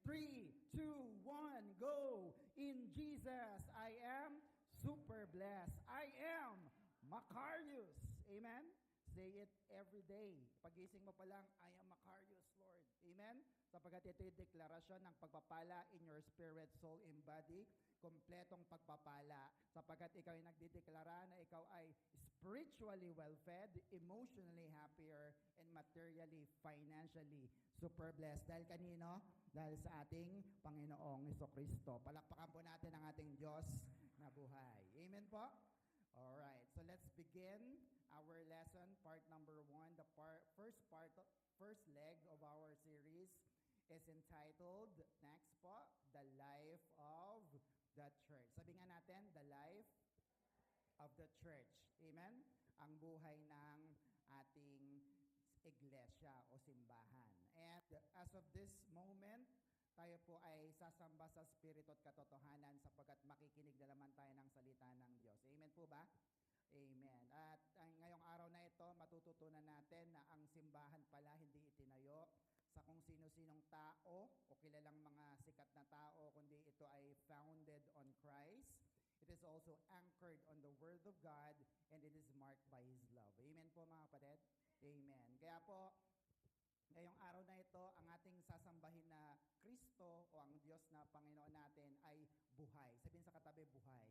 3, 2, 1, go! In Jesus, I am super blessed. I am Macarius. Amen? Say it every day. Pagising mo pa lang, I am Macarius, Lord. Amen? Sapagkat ito yung deklarasyon ng pagpapala in your spirit, soul, and body. Kompletong pagpapala. Sapagkat ikaw ay nagdideklara na ikaw ay spiritually well-fed, emotionally happier, and materially, financially super blessed. Dahil kanino? Dahil sa ating Panginoong Jesucristo. Palakpakan po natin ang ating Diyos na buhay. Amen po? Alright, so let's begin our lesson, part number 1. The first leg of our series is entitled, next po, The Life of the Church. Sabi nga natin, The Life of the Church. Amen? Ang buhay ng ating iglesia o simbahan. And as of this moment, tayo po ay sasamba sa spirito at katotohanan sapagkat makikinig na naman tayo ng salita ng Diyos. Amen po ba? Amen. At ngayong araw na ito, matututunan natin na ang simbahan pala hindi itinayo sa kung sino-sinong tao o kilalang mga sikat na tao, kundi ito ay founded on Christ. It is also anchored on the Word of God and it is marked by His love. Amen po mga kapatid? Amen. Kaya po, ngayong araw na ito, ang ating sasambahin na Kristo o ang Diyos na Panginoon natin ay buhay. Sabihin sa katabi, buhay.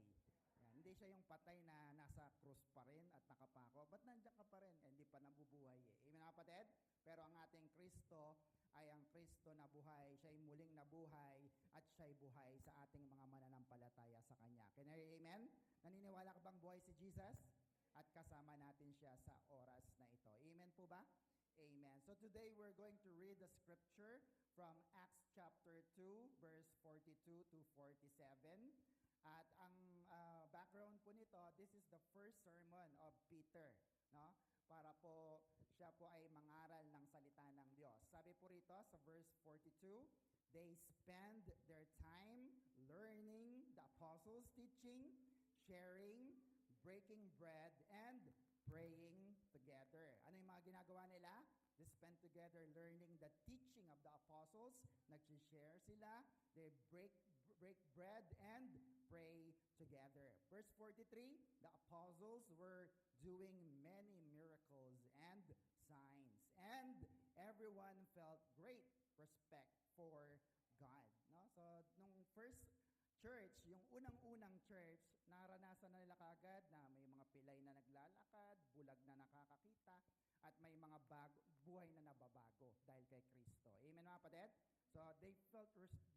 Yan. Hindi siya yung patay na nasa krus pa rin at nakapako. Ba't nandiyan ka pa rin? Hindi pa nabubuhay eh. Amen mga kapatid? Pero ang ating Kristo ay ang Kristo na buhay. Siya ay muling nabuhay at siya ay buhay sa ating mga mananampalataya sa Kanya. Can I amen? Naniniwala ka bang buhay si Jesus? At kasama natin siya sa oras na ito. Amen po ba? Amen. So today we're going to read the scripture from Acts chapter 2, verse 42 to 47. At ang background po nito, this is the first sermon of Peter, no? Para po siya po ay mangaral ng salita ng Diyos. Sabi po rito sa verse 42, they spend their time learning the apostles' teaching, sharing, breaking bread, and praying together. Ano yung mga ginagawa nila? They spend together learning the teaching of the apostles. Nag-share sila. They break bread and pray together. Verse 43, the apostles were doing many miracles and signs. And everyone felt great respect for God. No? So, nung first church, yung unang-unang church, naranasan na nila kagad na may mga pilay na naglalakad, bulag na nakakakita, at may mga buhay na nababago dahil kay Kristo. Amen mga kapatid? So they felt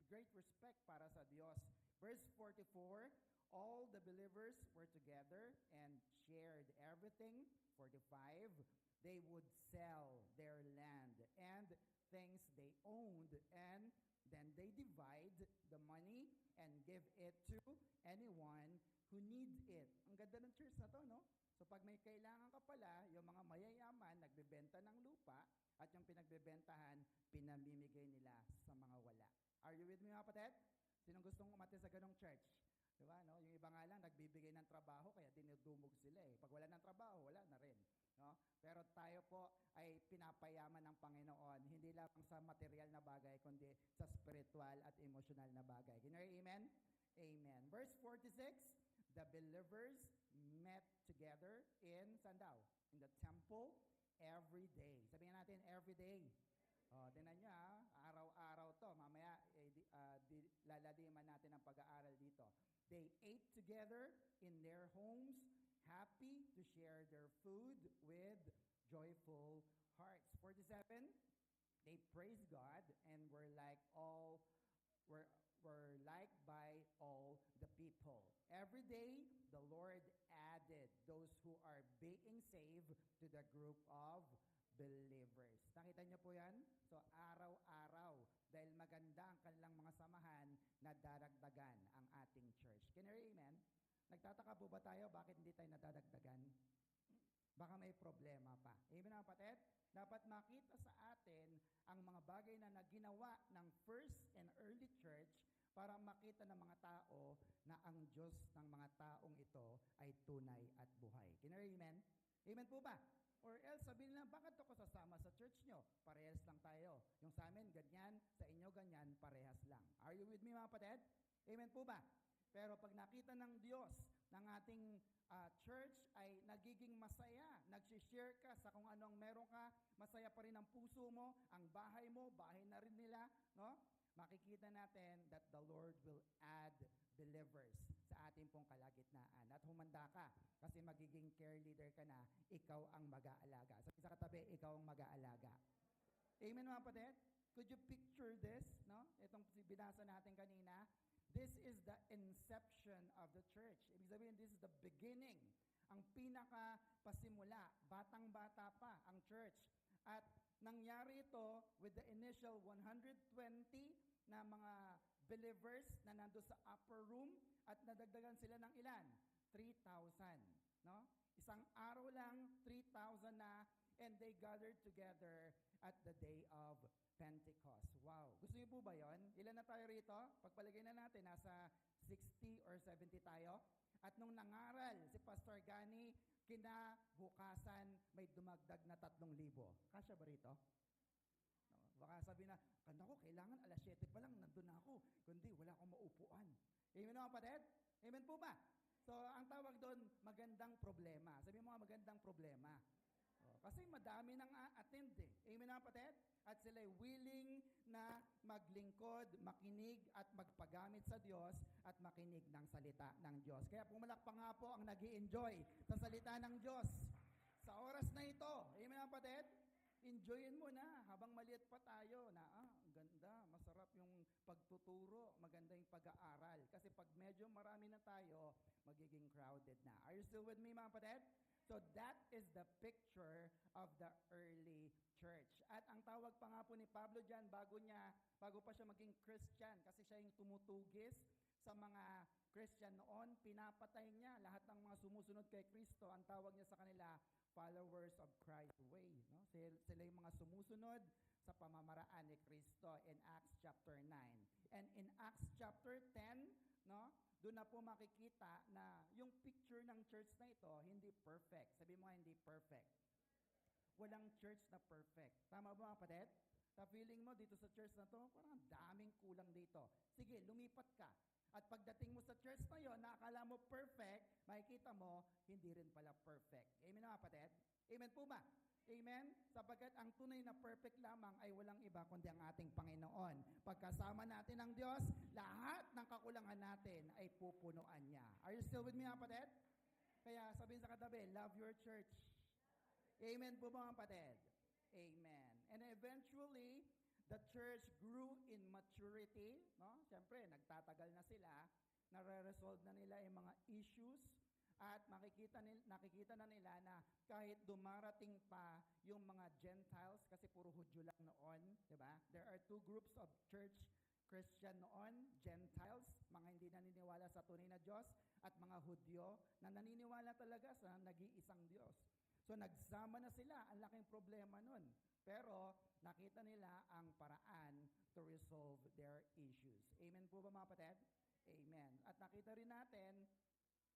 great respect para sa Diyos. Verse 44, all the believers were together and shared everything. 45, they would sell their land and things they owned, and then they divide the money and give it to anyone who needs it. Ang ganda ng church na to, no? So pag may kailangan ka pala, yung mga mayayaman, nagbebenta ng lupa, at yung pinagbebentahan, pinamimigay nila sa mga wala. Are you with me mga kapatid? Sinong gustong umate sa ganong church? Diba, no? Yung iba nga lang, nagbibigay ng trabaho, kaya dinudumog sila eh. Pag wala ng trabaho, wala na rin. No? Pero tayo po ay pinapayaman ng Panginoon, hindi lang sa material na bagay, kundi sa spiritual at emotional na bagay. Can you hear amen? Amen. Verse 46, the believers met together in Sandaw, in the temple, every day. Sabihin natin, every day. Tinan nyo araw-araw to. Mamaya, laladiman natin ang pag-aaral dito. They ate together in their homes, happy to share their food with joyful hearts. 47, they praised God and were liked by all the people. Every day, the Lord added those who are being saved to the group of believers. Nakita niyo po yan? So, araw-araw, dahil maganda ang kanilang mga samahan, na dadagdagan ang ating church. Can you hear amen? Nagtataka po ba tayo bakit hindi tayo nadadagdagan? Baka may problema pa. Amen mga kapatid? Dapat makita sa atin ang mga bagay na naginawa ng first and early church para makita ng mga tao na ang Diyos ng mga taong ito ay tunay at buhay. Can you hear amen? Amen po ba? Or else, sabihin nila, bakit ako sasama sa church nyo? Parehas lang tayo. Yung sa amin, ganyan. Sa inyo, ganyan. Parehas me mga kapatid? Amen po ba? Pero pag nakita ng Diyos ng ating church ay nagiging masaya, nagsishare ka sa kung anong meron ka, masaya pa rin ang puso mo, ang bahay mo, bahay na rin nila, no? Makikita natin that the Lord will add believers sa ating pong kalagitnaan. At humanda ka kasi magiging care leader ka na, ikaw ang mag-aalaga. Sa katabi, ikaw ang mag-aalaga. Amen mga kapatid? Could you picture this? No? Itong binasa natin kanina. This is the inception of the church. Ibig sabihin, this is the beginning. Ang pinaka-pasimula, batang-bata pa ang church. At nangyari ito with the initial 120 na mga believers na nando sa upper room at nadagdagan sila ng ilan? 3,000. No? Isang araw lang, 3,000 na, and they gathered together at the day of Pentecost. Wow. Gusto niyo po ba yon? Ilan na tayo rito? Pagpalagay na natin, nasa 60 or 70 tayo. At nung nangaral si Pastor Gani, kinabukasan may dumagdag na 3,000. Kasya ba rito? No. Baka sabi na, kanda ko, kailangan alas 7 pa lang, nandun na ako. Kundi, wala akong maupuan. Amen mga kapatid? Amen po ba? So, ang tawag doon, magandang problema. Sabi mo nga, magandang problema. Kasi madami nang attend eh. Amen mga kapatid? At sila'y willing na maglingkod, makinig at magpagamit sa Diyos at makinig ng salita ng Diyos. Kaya pumalakpak nga po ang nag-i-enjoy sa salita ng Diyos. Sa oras na ito, amen mga kapatid? Enjoyin mo na habang maliit pa tayo na, ang ganda, masarap yung pagtuturo, maganda yung pag-aaral. Kasi pag medyo marami na tayo, magiging crowded na. Are you still with me mga kapatid? So that is the picture of the early church. At ang tawag pa nga po ni Pablo dyan, bago pa siya maging Christian, kasi siya yung tumutugis sa mga Christian noon, pinapatay niya lahat ng mga sumusunod kay Kristo. Ang tawag niya sa kanila, followers of Christ's way. No? Sila yung mga sumusunod sa pamamaraan ni Kristo in Acts chapter 9. And in Acts chapter 10, no? Doon na po makikita na yung picture ng church na ito, hindi perfect. Sabi mo, hindi perfect. Walang church na perfect. Tama ba mga kapatid? Sa feeling mo dito sa church na to, parang daming kulang dito. Sige, lumipat ka. At pagdating mo sa church na yon, nakakala mo perfect, makikita mo, hindi rin pala perfect. Amen mga kapatid? Amen po ba? Amen? Sapagkat ang tunay na perfect lamang ay walang iba kundi ang ating Panginoon. Pagkasama natin ang Diyos, lahat ng kakulangan natin ay pupunuan niya. Are you still with me, kapatid? Kaya sabihin sa katabi, love your church. Amen po mga kapatid? Amen. And eventually, the church grew in maturity. No? Siyempre, nagtatagal na sila, nare-resolve na nila yung mga issues, at nakikita na nila na kahit dumarating pa yung mga Gentiles, kasi puro Hudyo lang noon, di ba? There are two groups of church Christian noon, Gentiles, mga hindi naniniwala sa tunay na Diyos, at mga Hudyo na naniniwala talaga sa nag-iisang Diyos. So nagsama na sila, ang laking problema noon. Pero nakita nila ang paraan to resolve their issues. Amen po ba mga kapatid? Amen. At nakita rin natin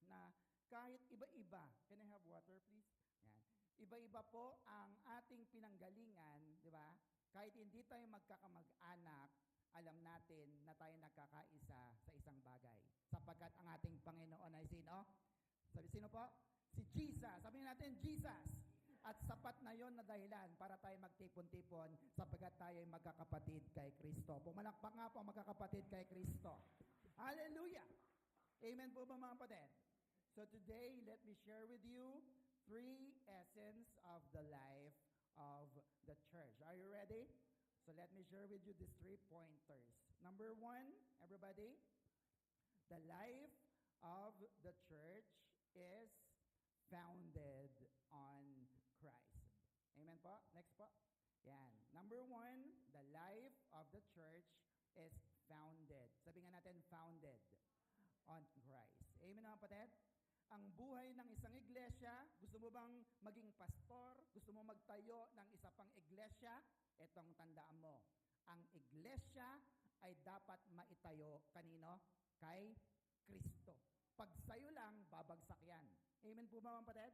na kahit iba-iba, can I have water please? Yan. Iba-iba po ang ating pinanggalingan, di ba? Kahit hindi tayo magkakamag-anak, alam natin na tayo nagkakaisa sa isang bagay. Sapagkat ang ating Panginoon ay sino? Sabi, sino po? Si Jesus. Sabihin natin, Jesus. At sapat na yon na dahilan para tayo magtipon-tipon sapagkat tayo ay magkakapatid kay Kristo. Pumalakpak nga po magkakapatid kay Kristo. Hallelujah! Amen po ba mga kapatid? So today, let me share with you 3 essence of the life of the church. Are you ready? So let me share with you these 3 pointers. Number 1, everybody, the life of the church is founded on Christ. Amen po? Next po. Yan. Number 1, the life of the church is founded. Sabi nga natin, founded on Christ. Amen mga kapatid? Ang buhay ng isang iglesia, gusto mo bang maging pastor? Gusto mo magtayo ng isa pang iglesia? Itong tandaan mo. Ang iglesia ay dapat maitayo kanino? Kay Kristo. Pag sa'yo lang, babagsak yan. Amen po ba mga kapatid?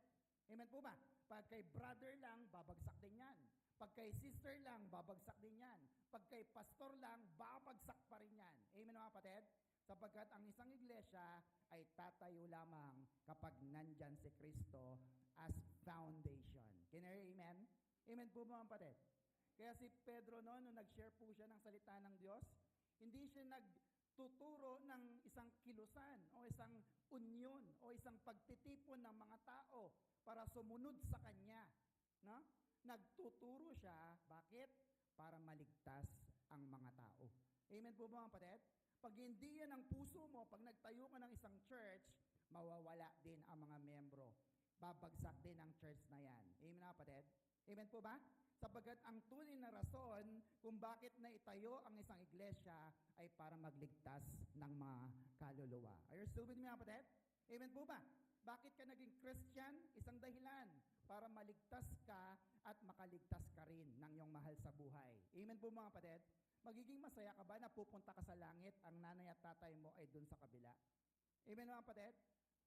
Amen po ba? Pag kay brother lang, babagsak din yan. Pag kay sister lang, babagsak din yan. Pag kay pastor lang, babagsak pa rin yan. Amen mga kapatid? kapatid? Sapagkat ang isang iglesia ay tatayo lamang kapag nandyan si Kristo as foundation. Can you hear amen? Amen po mga kapatid? Kaya si Pedro nung nag-share po siya ng salita ng Diyos, hindi siya nagtuturo ng isang kilusan o isang union o isang pagtitipon ng mga tao para sumunod sa kanya. No? Nagtuturo siya, bakit? Para maligtas ang mga tao. Amen po mga kapatid? Pag hindi yan ang puso mo, pag nagtayo ka ng isang church, mawawala din ang mga membro. Babagsak din ang church na yan. Amen mga kapatid? Amen po ba? Sapagkat ang tunay na rason kung bakit naitayo ang isang iglesia ay para magligtas ng mga kaluluwa. Are you still with me mga kapatid? Amen po ba? Bakit ka naging Christian? Isang dahilan para maligtas ka at makaligtas ka rin ng iyong mahal sa buhay. Amen po mga kapatid? Magiging masaya ka ba na pupunta ka sa langit, ang nanay at tatay mo ay dun sa kabila? Amen mga kapatid?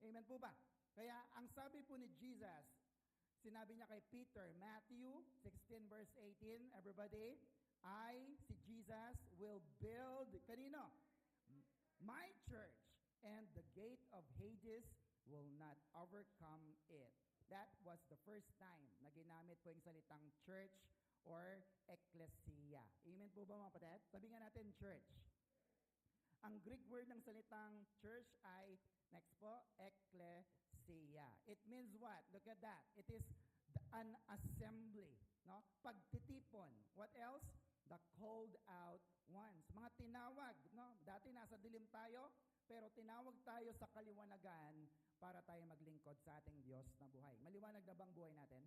Amen po ba? Kaya ang sabi po ni Jesus, sinabi niya kay Peter, Matthew 16 verse 18, everybody, I, si Jesus, will build, kanino? My church, and the gate of Hades will not overcome it. That was the first time na ginamit po yung salitang church or ecclesia. Amen po ba mga kapatid? Sabi nga natin church. Ang Greek word ng salitang church ay, next po, ecclesia. It means what? Look at that. It is an assembly. No? Pagtitipon. What else? The called out ones. Mga tinawag. No? Dati nasa dilim tayo, pero tinawag tayo sa kaliwanagan para tayo maglingkod sa ating Diyos na buhay. Maliwanag na bang buhay natin?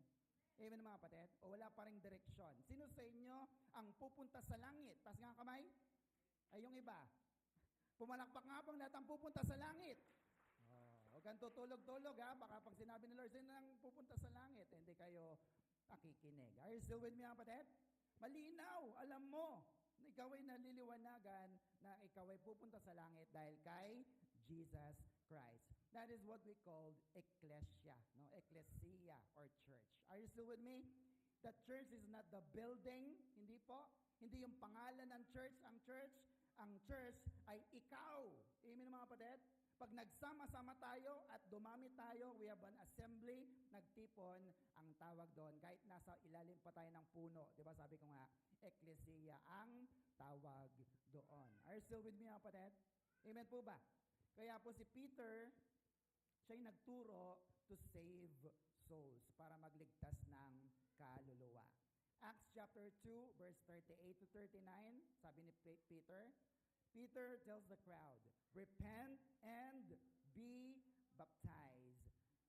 Amen mga kapatid? O wala pa ring direksyon? Sino sa inyo ang pupunta sa langit? Taas nga ang kamay? Ay yung iba. Pumalakpak nga pang lahat ang pupunta sa langit. Huwag kang tutulog-tulog ha. Baka pag sinabi ni Lord, sino ang pupunta sa langit? Hindi kayo nakikinig. Are you still with me mga kapatid? Malinaw, alam mo, na ikaw ay naliliwanagan na ikaw ay pupunta sa langit dahil kay Jesus Christ. That is what we call ecclesia, no? Ecclesia or church. Are you still with me? The church is not the building, hindi po. Hindi yung pangalan ng church, ang church ay ikaw. Amen mga kapatid? Pag nagsama-sama tayo at dumami tayo, we have an assembly, nagtipon, ang tawag doon, kahit nasa ilalim pa tayo ng puno, di ba sabi ko nga, ecclesia ang tawag doon. Are you still with me mga kapatid? Amen po ba? Kaya po si Peter, siya'y nagturo to save souls, para magligtas ng kaluluwa. Acts chapter 2, verse 38 to 39, sabi ni Peter tells the crowd, repent and be baptized.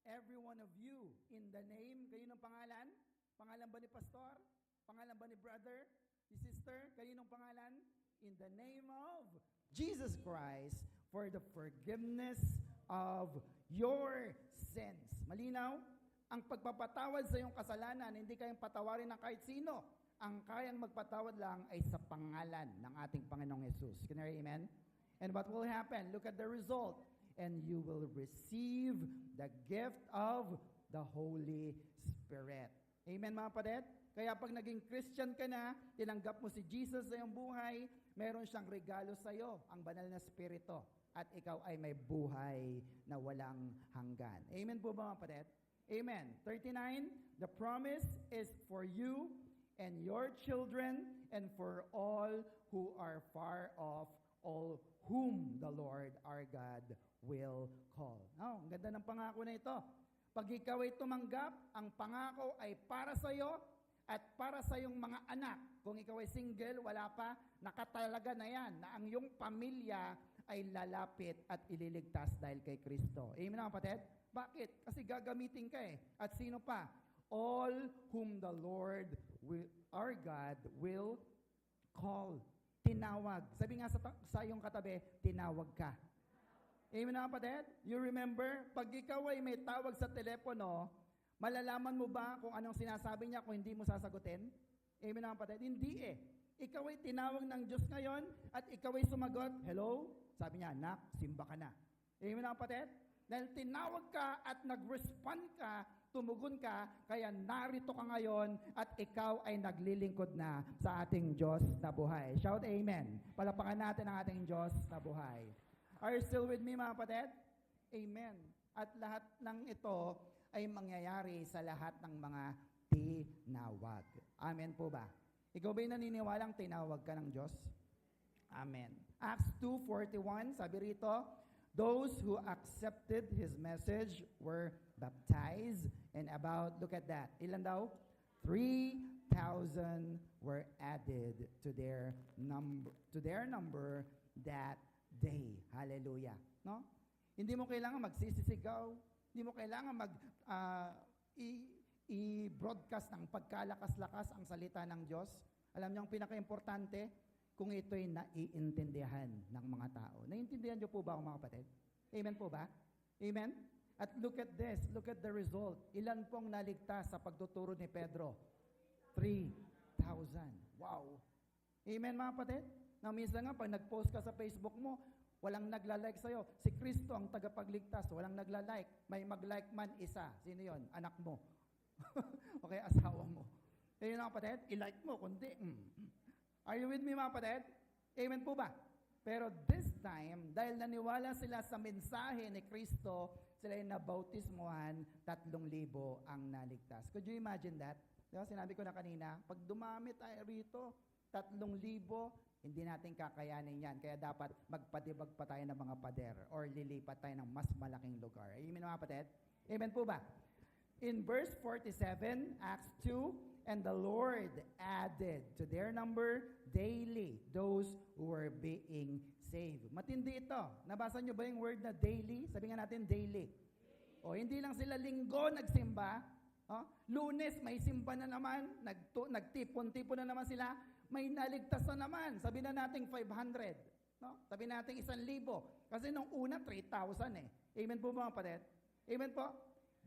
Every one of you, in the name, kayo ng pangalan? Pangalan ba ni pastor? Pangalan ba ni brother? Ni sister? Kayo ng pangalan? In the name of Jesus Christ, for the forgiveness of your sins. Malinaw? Ang pagpapatawad sa iyong kasalanan, hindi kayang patawarin ng kahit sino. Ang kayang magpatawad lang ay sa pangalan ng ating Panginoong Jesus. Can you hear amen? And what will happen? Look at the result. And you will receive the gift of the Holy Spirit. Amen mga kapatid? Kaya pag naging Christian ka na, tinanggap mo si Jesus sa iyong buhay, meron siyang regalo sa iyo, ang banal na Espiritu. At ikaw ay may buhay na walang hanggan. Amen po ba mga kapatid? Amen. 39, the promise is for you and your children and for all who are far off, all whom the Lord our God will call. Oh, ang ganda ng pangako na ito. Pag ikaw ay tumanggap, ang pangako ay para sa iyo at para sa iyong mga anak. Kung ikaw ay single, wala pa, nakatalaga na yan na ang iyong pamilya ay lalapit at ililigtas dahil kay Kristo. Amen mga kapatid? Bakit? Kasi gagamitin ka eh. At sino pa? All whom the Lord our God will call. Tinawag. Sabi nga sa iyong katabi, tinawag ka. Amen mga kapatid? You remember, pag ikaw ay may tawag sa telepono, malalaman mo ba kung anong sinasabi niya kung hindi mo sasagutin? Amen mga kapatid? Hindi eh. Ikaw ay tinawag ng Diyos ngayon at ikaw ay sumagot, hello? Sabi niya, anak, simba ka na. Amen mga kapatid? Dahil tinawag ka at nag-respond ka tumugon ka, kaya narito ka ngayon at ikaw ay naglilingkod na sa ating Diyos na buhay. Shout amen. Palapakan natin ang ating Diyos na buhay. Are you still with me, mga kapatid? Amen. At lahat ng ito ay mangyayari sa lahat ng mga tinawag. Amen po ba? Ikaw ba'y naniniwalang tinawag ka ng Diyos? Amen. Acts 2:41, sabi rito, those who accepted His message were baptized, and about, look at that, ilan daw? 3,000 were added to their number that day. Hallelujah. No? Hindi mo kailangan magsisisigaw, hindi mo kailangan i-broadcast ng pagkalakas-lakas ang salita ng Diyos. Alam niyo ang pinaka-importante, kung ito'y naiintindihan ng mga tao. Naiintindihan niyo po ba, mga kapatid? Amen po ba? Amen? At look at this, look at the result. Ilan pong naligtas sa pagtuturo ni Pedro? 3,000. Wow. Amen, mga kapatid? Na minsan nga, pag nag-post ka sa Facebook mo, walang nagla-like sa'yo. Si Kristo ang tagapagligtas, walang nagla-like. May mag-like man isa. Sino yon? Anak mo. O kaya asawa mo. Ayun, mga kapatid, i-like mo, kundi. Are you with me, mga kapatid? Amen po ba? Pero this time, dahil naniwala sila sa mensahe ni Kristo, sila ay nabautismuhan, 3,000 ang naligtas. Could you imagine that? Diba? Sinabi ko na kanina, pag dumami tayo rito, 3,000, hindi natin kakayanin yan. Kaya dapat magpadibag pa tayo ng mga pader or lilipat tayo ng mas malaking lugar. Amen, mga kapatid? Amen po ba? In verse 47, Acts 2, and the Lord added to their number daily those who were being saved. Matindi ito. Nabasa nyo ba yung word na daily? Sabi nga natin daily. O hindi lang sila linggo nagsimba. Lunes may simba na naman. Nagtipon-tipon na naman sila. May naligtas na naman. Sabi na natin 500. No? Sabi natin 1,000. Kasi nung una 3,000 eh. Amen po mga kapatid? Amen po?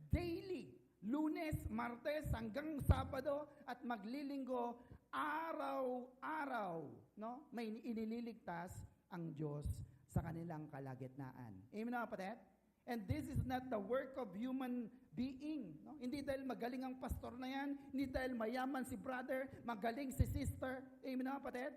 Daily. Lunes, Martes, hanggang Sabado at maglilinggo, araw-araw, no? May inililigtas ang Diyos sa kanilang kalagitnaan. Amen na kapatid? And this is not the work of human being. No? Hindi dahil magaling ang pastor na yan, hindi dahil mayaman si brother, magaling si sister. Amen na kapatid?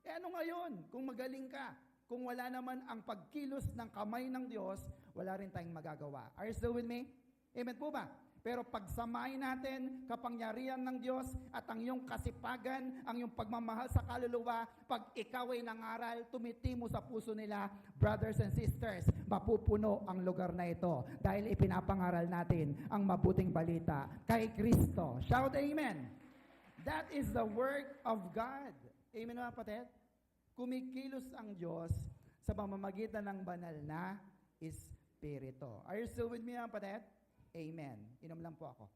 Ano ngayon kung magaling ka? Kung wala naman ang pagkilos ng kamay ng Diyos, wala rin tayong magagawa. Are you still with me? Amen po ba? Pero pagsamahin natin kapangyarihan ng Diyos at ang iyong kasipagan, ang iyong pagmamahal sa kaluluwa, pag ikaw ay nangaral, tumitimo sa puso nila, brothers and sisters, mapupuno ang lugar na ito dahil ipinapangaral natin ang mabuting balita kay Kristo. Shout amen! That is the work of God. Amen mga kapatid? Kumikilos ang Diyos sa pamamagitan ng banal na Espiritu. Are you still with me mga kapatid? Amen. Inom lang po ako.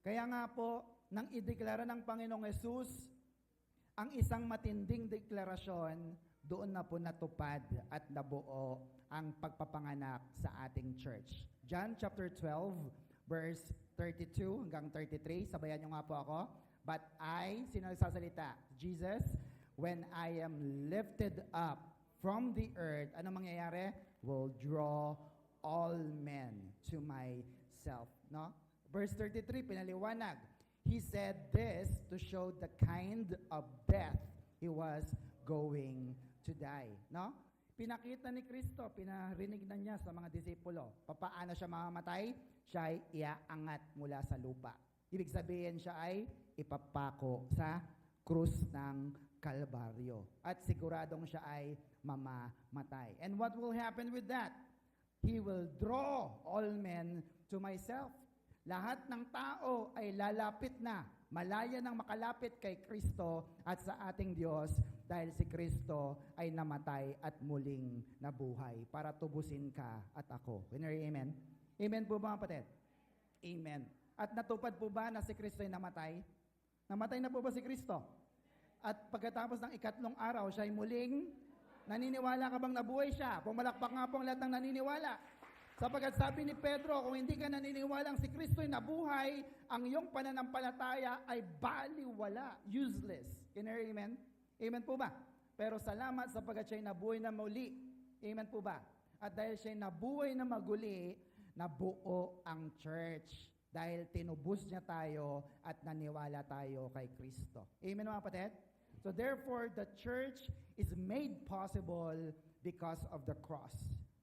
Kaya nga po, nang ideklara ng Panginoong Hesus ang isang matinding deklarasyon, doon na po natupad at nabuo ang pagpapanganak sa ating church. John chapter 12, verse 32 hanggang 33. Sabayan niyo nga po ako. But sino nagsasalita? Jesus, when I am lifted up from the earth, ano mangyayari? Will draw all men to myself. No? Verse 33, pinaliwanag. He said this to show the kind of death he was going to die. No? Pinakita ni Kristo, pinarinig na niya sa mga disipulo. Papaano siya mamamatay? Siya ay iaangat mula sa lupa. Ibig sabihin siya ay ipapako sa krus ng Kalbaryo. At siguradong siya ay mamamatay. And what will happen with that? He will draw all men to myself. Lahat ng tao ay lalapit na, malaya nang makalapit kay Kristo at sa ating Diyos dahil si Kristo ay namatay at muling nabuhay para tubusin ka at ako. Can you hear amen? Amen po ba mga kapatid? Amen. At natupad po ba na si Kristo ay namatay? Namatay na po ba si Kristo? At pagkatapos ng 3 araw, siya ay muling naniniwala ka bang nabuhay siya? Pumalakpak nga po ang lahat ng naniniwala. Sapagkat sabi ni Pedro, kung hindi ka naniniwalang si Kristo ay nabuhay, ang iyong pananampalataya ay baliwala, useless. Can you hear amen? Amen po ba? Pero salamat sapagkat siya'y nabuhay na muli. Amen po ba? At dahil siya'y nabuhay na maguli, nabuo ang church. Dahil tinubos niya tayo at naniwala tayo kay Kristo. Amen mga kapatid? So therefore, the church is made possible because of the cross.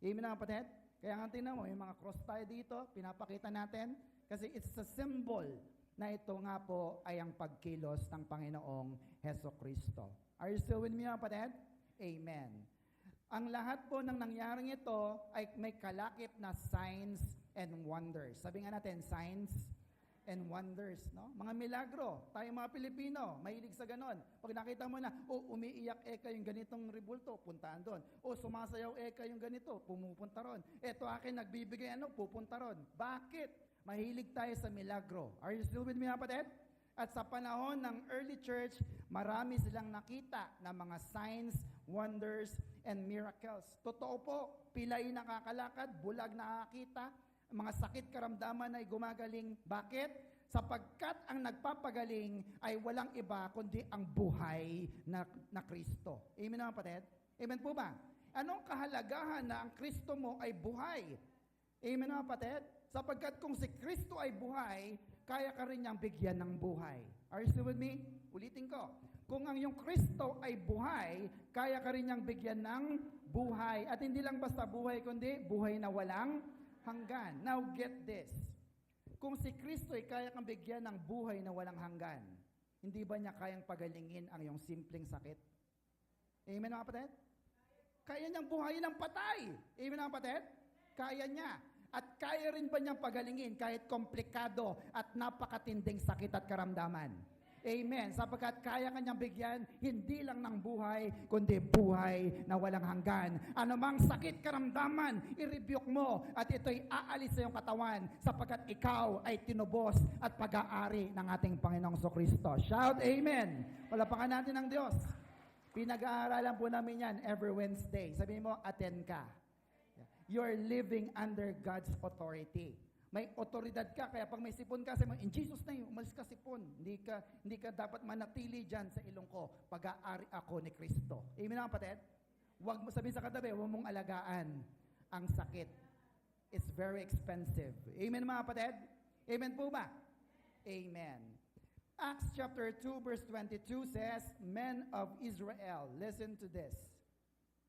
Amen mga kapatid? Kaya nga tingnan mo, yung mga cross tayo dito, pinapakita natin, kasi it's a symbol na ito nga po ay ang pagkilos ng Panginoong Heso Kristo. Are you still with me mga kapatid? Amen. Ang lahat po ng nangyaring ito ay may kalakip na signs and wonders. Sabi nga natin, signs and wonders, no? Mga milagro. Tayo mga Pilipino, mahilig sa ganon. Pag nakita mo na, umiiyak yung ganitong rebulto, puntaan doon. Sumasayaw yung ganito, pumupunta ron. Eto akin, nagbibigay pupunta ron. Bakit? Mahilig tayo sa milagro. Are you still with me mga kapatid? At sa panahon ng early church, marami silang nakita na mga signs, wonders, and miracles. Totoo po, pilay nakakalakad, bulag nakakita, mga sakit karamdaman ay gumagaling. Bakit? Sapagkat ang nagpapagaling ay walang iba kundi ang buhay na Kristo. Amen mga kapatid? Amen po ba? Anong kahalagahan na ang Kristo mo ay buhay? Amen mga kapatid? Sapagkat kung si Kristo ay buhay, kaya ka rin niyang bigyan ng buhay. Are you still with me? Ulitin ko. Kung ang yung Kristo ay buhay, kaya ka rin niyang bigyan ng buhay. At hindi lang basta buhay, kundi buhay na walang hanggan. Now get this. Kung si Kristo ay kaya kang bigyan ng buhay na walang hanggan, hindi ba niya kayang pagalingin ang iyong simpleng sakit? Amen mga kapatid? Kaya niyang buhayin ang patay. Amen mga kapatid? Kaya niya. At kaya rin ba niyang pagalingin kahit komplikado at napakatinding sakit at karamdaman? Amen. Sapagkat kaya kanyang bigyan, hindi lang ng buhay, kundi buhay na walang hanggan. Anumang sakit, karamdaman, i-rebuke mo at ito'y aalis sa iyong katawan sapagkat ikaw ay tinubos at pag-aari ng ating Panginoong Kristo. Shout Amen. Palapakan natin ang Diyos. Pinag-aaralan po namin yan every Wednesday. Sabihin mo, attend ka. You're living under God's authority. May otoridad ka, kaya pag may sipon ka, sabi mo, in Jesus name, umalis ka sipon. Hindi ka dapat manatili dyan sa ilong ko. Pag-aari ako ni Kristo. Amen mga kapatid? Huwag mo sabihin sa katabi, huwag mong alagaan ang sakit. It's very expensive. Amen mga kapatid? Amen po ba? Amen. Acts chapter 2 verse 22 says, Men of Israel, listen to this.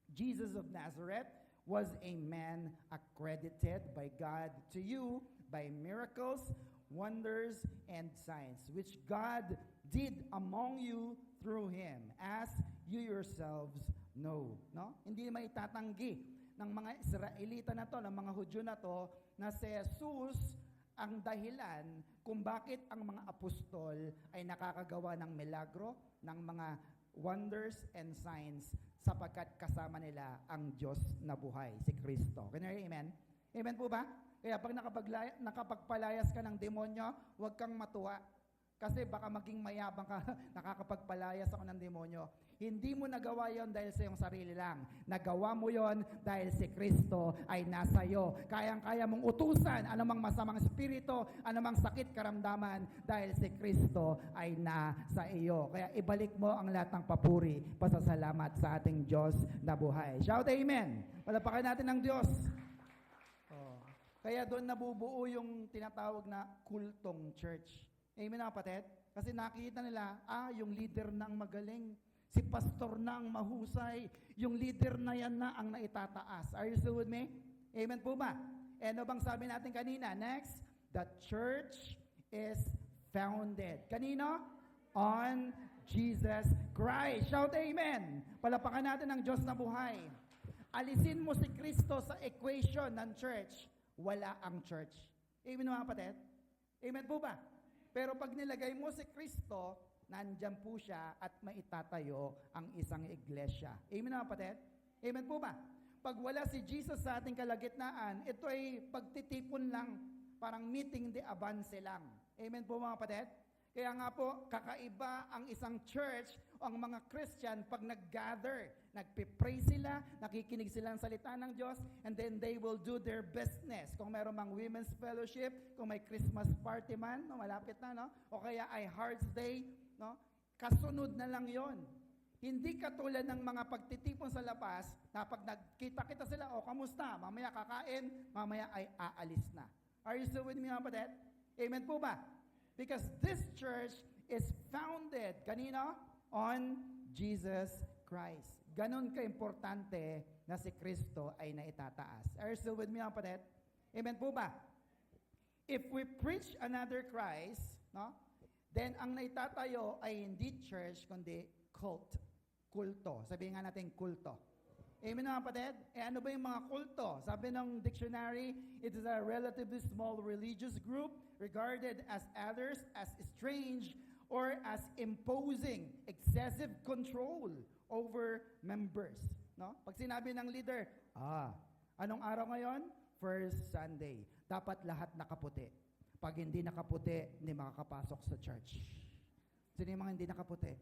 Jesus of Nazareth was a man accredited by God to you by miracles, wonders, and signs, which God did among you through him, as you yourselves know. No? Hindi may tatanggi ng mga Israelita na to, ng mga Hudyo na to, na si Jesus ang dahilan kung bakit ang mga apostol ay nakakagawa ng milagro, ng mga wonders and signs, sapagkat kasama nila ang Diyos na buhay, si Kristo. Can you hear amen? Amen po ba? Kaya pag nakapagpalayas ka ng demonyo, huwag kang matuwa. Kasi baka maging mayabang ka, nakakapagpalayas ako ng demonyo. Hindi mo nagawa yon dahil sa iyong sarili lang. Nagawa mo yon dahil si Kristo ay nasa iyo. Kayang-kaya mong utusan anumang masamang espiritu, anumang sakit karamdaman dahil si Kristo ay nasa iyo. Kaya ibalik mo ang lahat ng papuri, pasasalamat sa ating Diyos na buhay. Shout amen! Palapakan natin ang Diyos. Kaya doon nabubuo yung tinatawag na kultong church. Amen na kapatid? Kasi nakikita nila, yung leader na ang magaling. Si pastor na ang mahusay. Yung leader na yan na ang naitataas. Are you still with me? Amen po ba? Ano bang sabi natin kanina? Next, the church is founded. Kanino? On Jesus Christ. Shout amen. Palapakan natin ang Diyos na buhay. Alisin mo si Kristo sa equation ng church. Wala ang church. Amen mga kapatid? Amen po ba? Pero pag nilagay mo si Kristo, nandyan po siya at maitatayo ang isang iglesia. Amen mga kapatid? Amen po ba? Pag wala si Jesus sa ating kalagitnaan, ito ay pagtitipon lang, parang meeting de avance lang. Amen po mga kapatid? Kaya nga po, kakaiba ang isang church o ang mga Christian pag nag-gather, nagpipray sila, nakikinig sila ng salita ng Diyos, and then they will do their business. Kung mayroon mang women's fellowship, kung may Christmas party man, no, malapit na, no? O kaya ay Hearts Day, no? Kasunod na lang yon. Hindi katulad ng mga pagtitipon sa labas na pag nagkita-kita sila, o kamusta? Mamaya kakain, mamaya ay aalis na. Are you still with me, mga kapatid? Amen po ba? Because this church is founded, kanino? On Jesus Christ. Ganon ka-importante na si Kristo ay naitataas. Are you still with me, mga kapatid? Amen po ba? If we preach another Christ, no? Then ang naitatayo ay hindi church, kundi cult. Kulto. Sabihin nga natin kulto. Amen mga kapatid? Ano ba yung mga kulto? Sabi ng dictionary, it is a relatively small religious group regarded as others, as strange, or as imposing excessive control over members. No? Pag sinabi ng leader, anong araw ngayon? First Sunday. Dapat lahat nakaputi. Pag hindi nakaputi, hindi makakapasok sa church. Sino yung mga hindi nakaputi?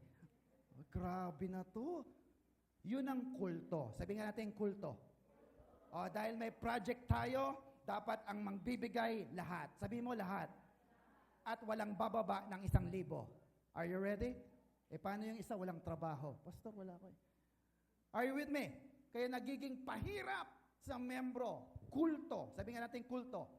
Grabe na to. Yun ang kulto. Sabi nga natin kulto. Dahil may project tayo, dapat ang mangbibigay lahat. Sabi mo lahat. At walang bababa ng 1,000. Are you ready? Paano yung isa walang trabaho? Pastor, wala ko eh. Are you with me? Kaya nagiging pahirap sa membro. Kulto. Sabi nga natin kulto.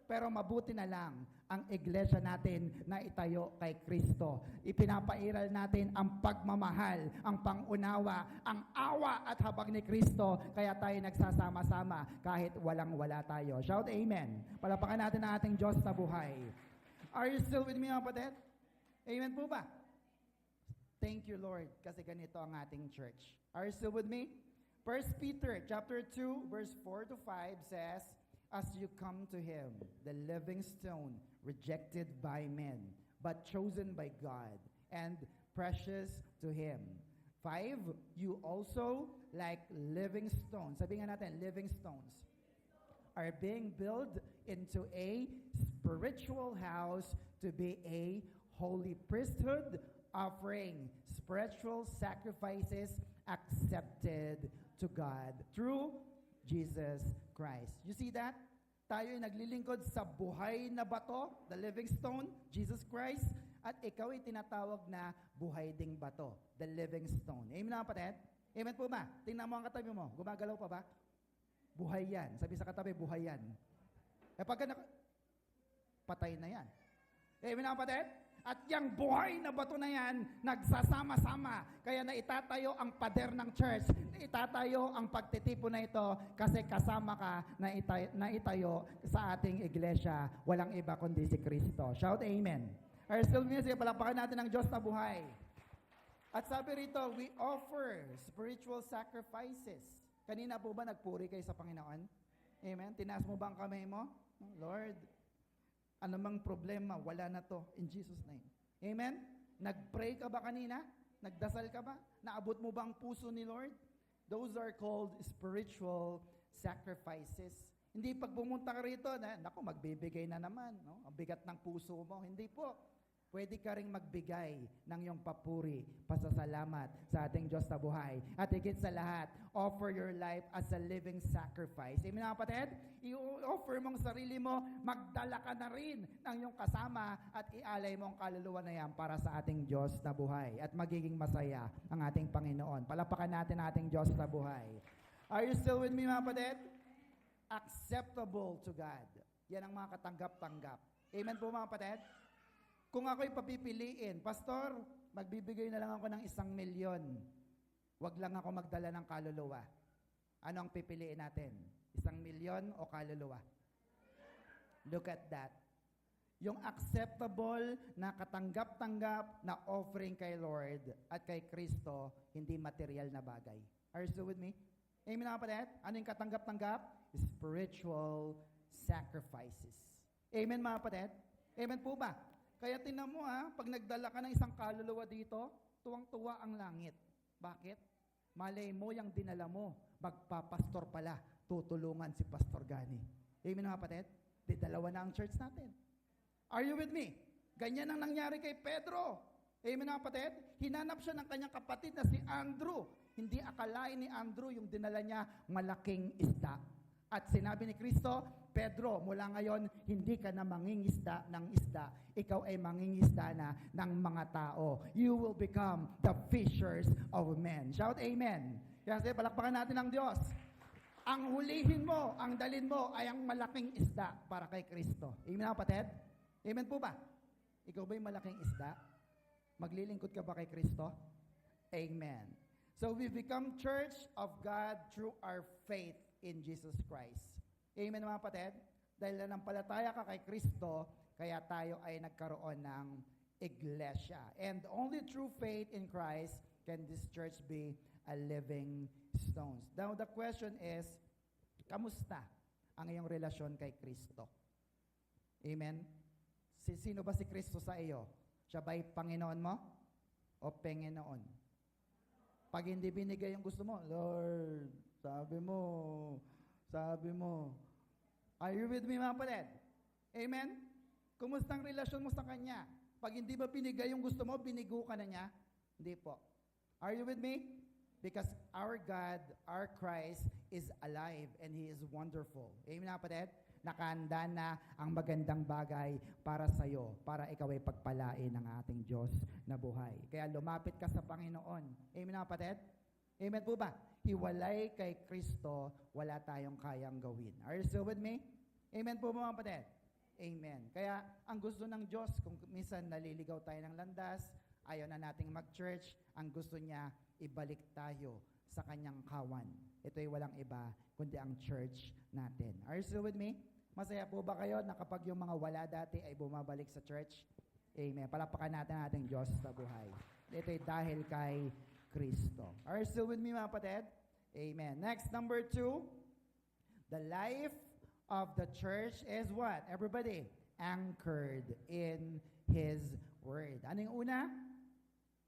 Pero mabuti na lang ang iglesia natin na itayo kay Kristo. Ipinapairal natin ang pagmamahal, ang pangunawa, ang awa at habag ni Kristo. Kaya tayo nagsasama-sama kahit walang-wala tayo. Shout amen. Palapakan natin ang ating Diyos na buhay. Are you still with me, mga kapatid? Amen po ba? Thank you, Lord, kasi ganito ang ating church. Are you still with me? 1 Peter chapter 2, verse 4 to 5 says, as you come to him, the living stone, rejected by men, but chosen by God, and precious to him. 5, you also, like living stones, sabi nga natin, living stones, are being built into a spiritual house to be a holy priesthood, offering spiritual sacrifices accepted to God through Jesus Christ. You see that? Tayo ay naglilingkod sa buhay na bato, the living stone, Jesus Christ, at ikaw ay tinatawag na buhay ding bato, the living stone. Amen na kapatid? Amen po ba? Tingnan mo ang katabi mo. Gumagalaw pa ba? Buhay yan. Sabi sa katabi, buhay yan. Patay na yan. Amen na kapatid? At yung buhay na bato na yan, nagsasama-sama. Kaya naitatayo ang pader ng church. Naitatayo ang pagtitipon na ito kasi kasama ka na itayo sa ating iglesia. Walang iba kundi si Kristo. Shout amen. Are you still with me? Palapakan natin ang Diyos na buhay. At sabi rito, we offer spiritual sacrifices. Kanina po ba nagpuri kayo sa Panginoon? Amen. Tinaas mo ba ang kamay mo? Lord, anumang problema, wala na to. In Jesus' name. Amen? Nag-pray ka ba kanina? Nagdasal ka ba? Naabot mo ba ang puso ni Lord? Those are called spiritual sacrifices. Hindi pag pumunta ka rito, magbibigay na naman. No? Ang bigat ng puso mo. Hindi po. Pwede ka ring magbigay ng iyong papuri, pasasalamat sa ating Diyos na buhay. At higit sa lahat, offer your life as a living sacrifice. Amen mga kapatid? I-offer mong sarili mo, magdala ka na rin ng iyong kasama at ialay mo ang kaluluwa na yan para sa ating Diyos na buhay. At magiging masaya ang ating Panginoon. Palapakan natin ang ating Diyos na buhay. Are you still with me mga kapatid? Acceptable to God. Yan ang mga katanggap-tanggap. Amen po mga kapatid? Kung ako'y papipiliin, Pastor, magbibigay na lang ako ng 1,000,000. Huwag lang ako magdala ng kaluluwa. Ano ang pipiliin natin? 1,000,000 o kaluluwa? Look at that. Yung acceptable na katanggap-tanggap na offering kay Lord at kay Kristo, hindi material na bagay. Are you still with me? Amen mga kapatid? Ano yung katanggap-tanggap? Spiritual sacrifices. Amen mga kapatid? Amen po ba? Kaya tingnan mo pag nagdala ka ng isang kaluluwa dito, tuwang-tuwa ang langit. Bakit? Malay mo yung dinala mo, magpapastor pala, tutulungan si Pastor Gani. Amen mga kapatid? Dalawa na ang church natin. Are you with me? Ganyan ang nangyari kay Pedro. Amen mga kapatid? Hinanap siya ng kanyang kapatid na si Andrew. Hindi akalain ni Andrew yung dinala niya malaking isda. At sinabi ni Kristo, Pedro, mula ngayon, hindi ka na mangingisda ng isda. Ikaw ay mangingisda na ng mga tao. You will become the fishers of men. Shout amen. Kasi palakpakan natin ang Diyos. Ang hulihin mo, ang dalin mo ay ang malaking isda para kay Kristo. Amen, kapatid? Amen po ba? Ikaw ba yung malaking isda? Maglilingkod ka ba kay Kristo? Amen. So we become church of God through our faith in Jesus Christ. Amen, mga kapatid? Dahil nanampalataya ka kay Kristo, kaya tayo ay nagkaroon ng iglesia. And only through faith in Christ can this church be a living stones. Now, the question is, kamusta ang iyong relasyon kay Kristo? Amen? Sino ba si Kristo sa iyo? Siya ba'y Panginoon mo? O Panginoon? Pag hindi binigay yung gusto mo, Lord, sabi mo, are you with me, mga kapatid? Amen? Kumusta ang relasyon mo sa Kanya? Pag hindi ba binigay yung gusto mo, binigo ka na niya? Hindi po. Are you with me? Because our God, our Christ, is alive and He is wonderful. Amen, mga kapatid? Nakahanda na ang magandang bagay para sa iyo, para ikaw ay pagpalain ng ating Diyos na buhay. Kaya lumapit ka sa Panginoon. Amen, mga kapatid? Amen po ba? Hiwalay kay Kristo, wala tayong kayang gawin. Are you still with me? Amen po mga kapatid? Amen. Kaya ang gusto ng Diyos, kung minsan naliligaw tayo ng landas, ayaw na nating mag-church, ang gusto niya, ibalik tayo sa kanyang kawan. Ito ay walang iba, kundi ang church natin. Are you still with me? Masaya po ba kayo na kapag yung mga wala dati ay bumabalik sa church? Amen. Palapakan natin ating Diyos sa buhay. Ito ay dahil kay Kristo. Are you still with me, mga kapatid? Amen. Next, number 2. The life of the church is what? Everybody, anchored in His Word. Ano yung una?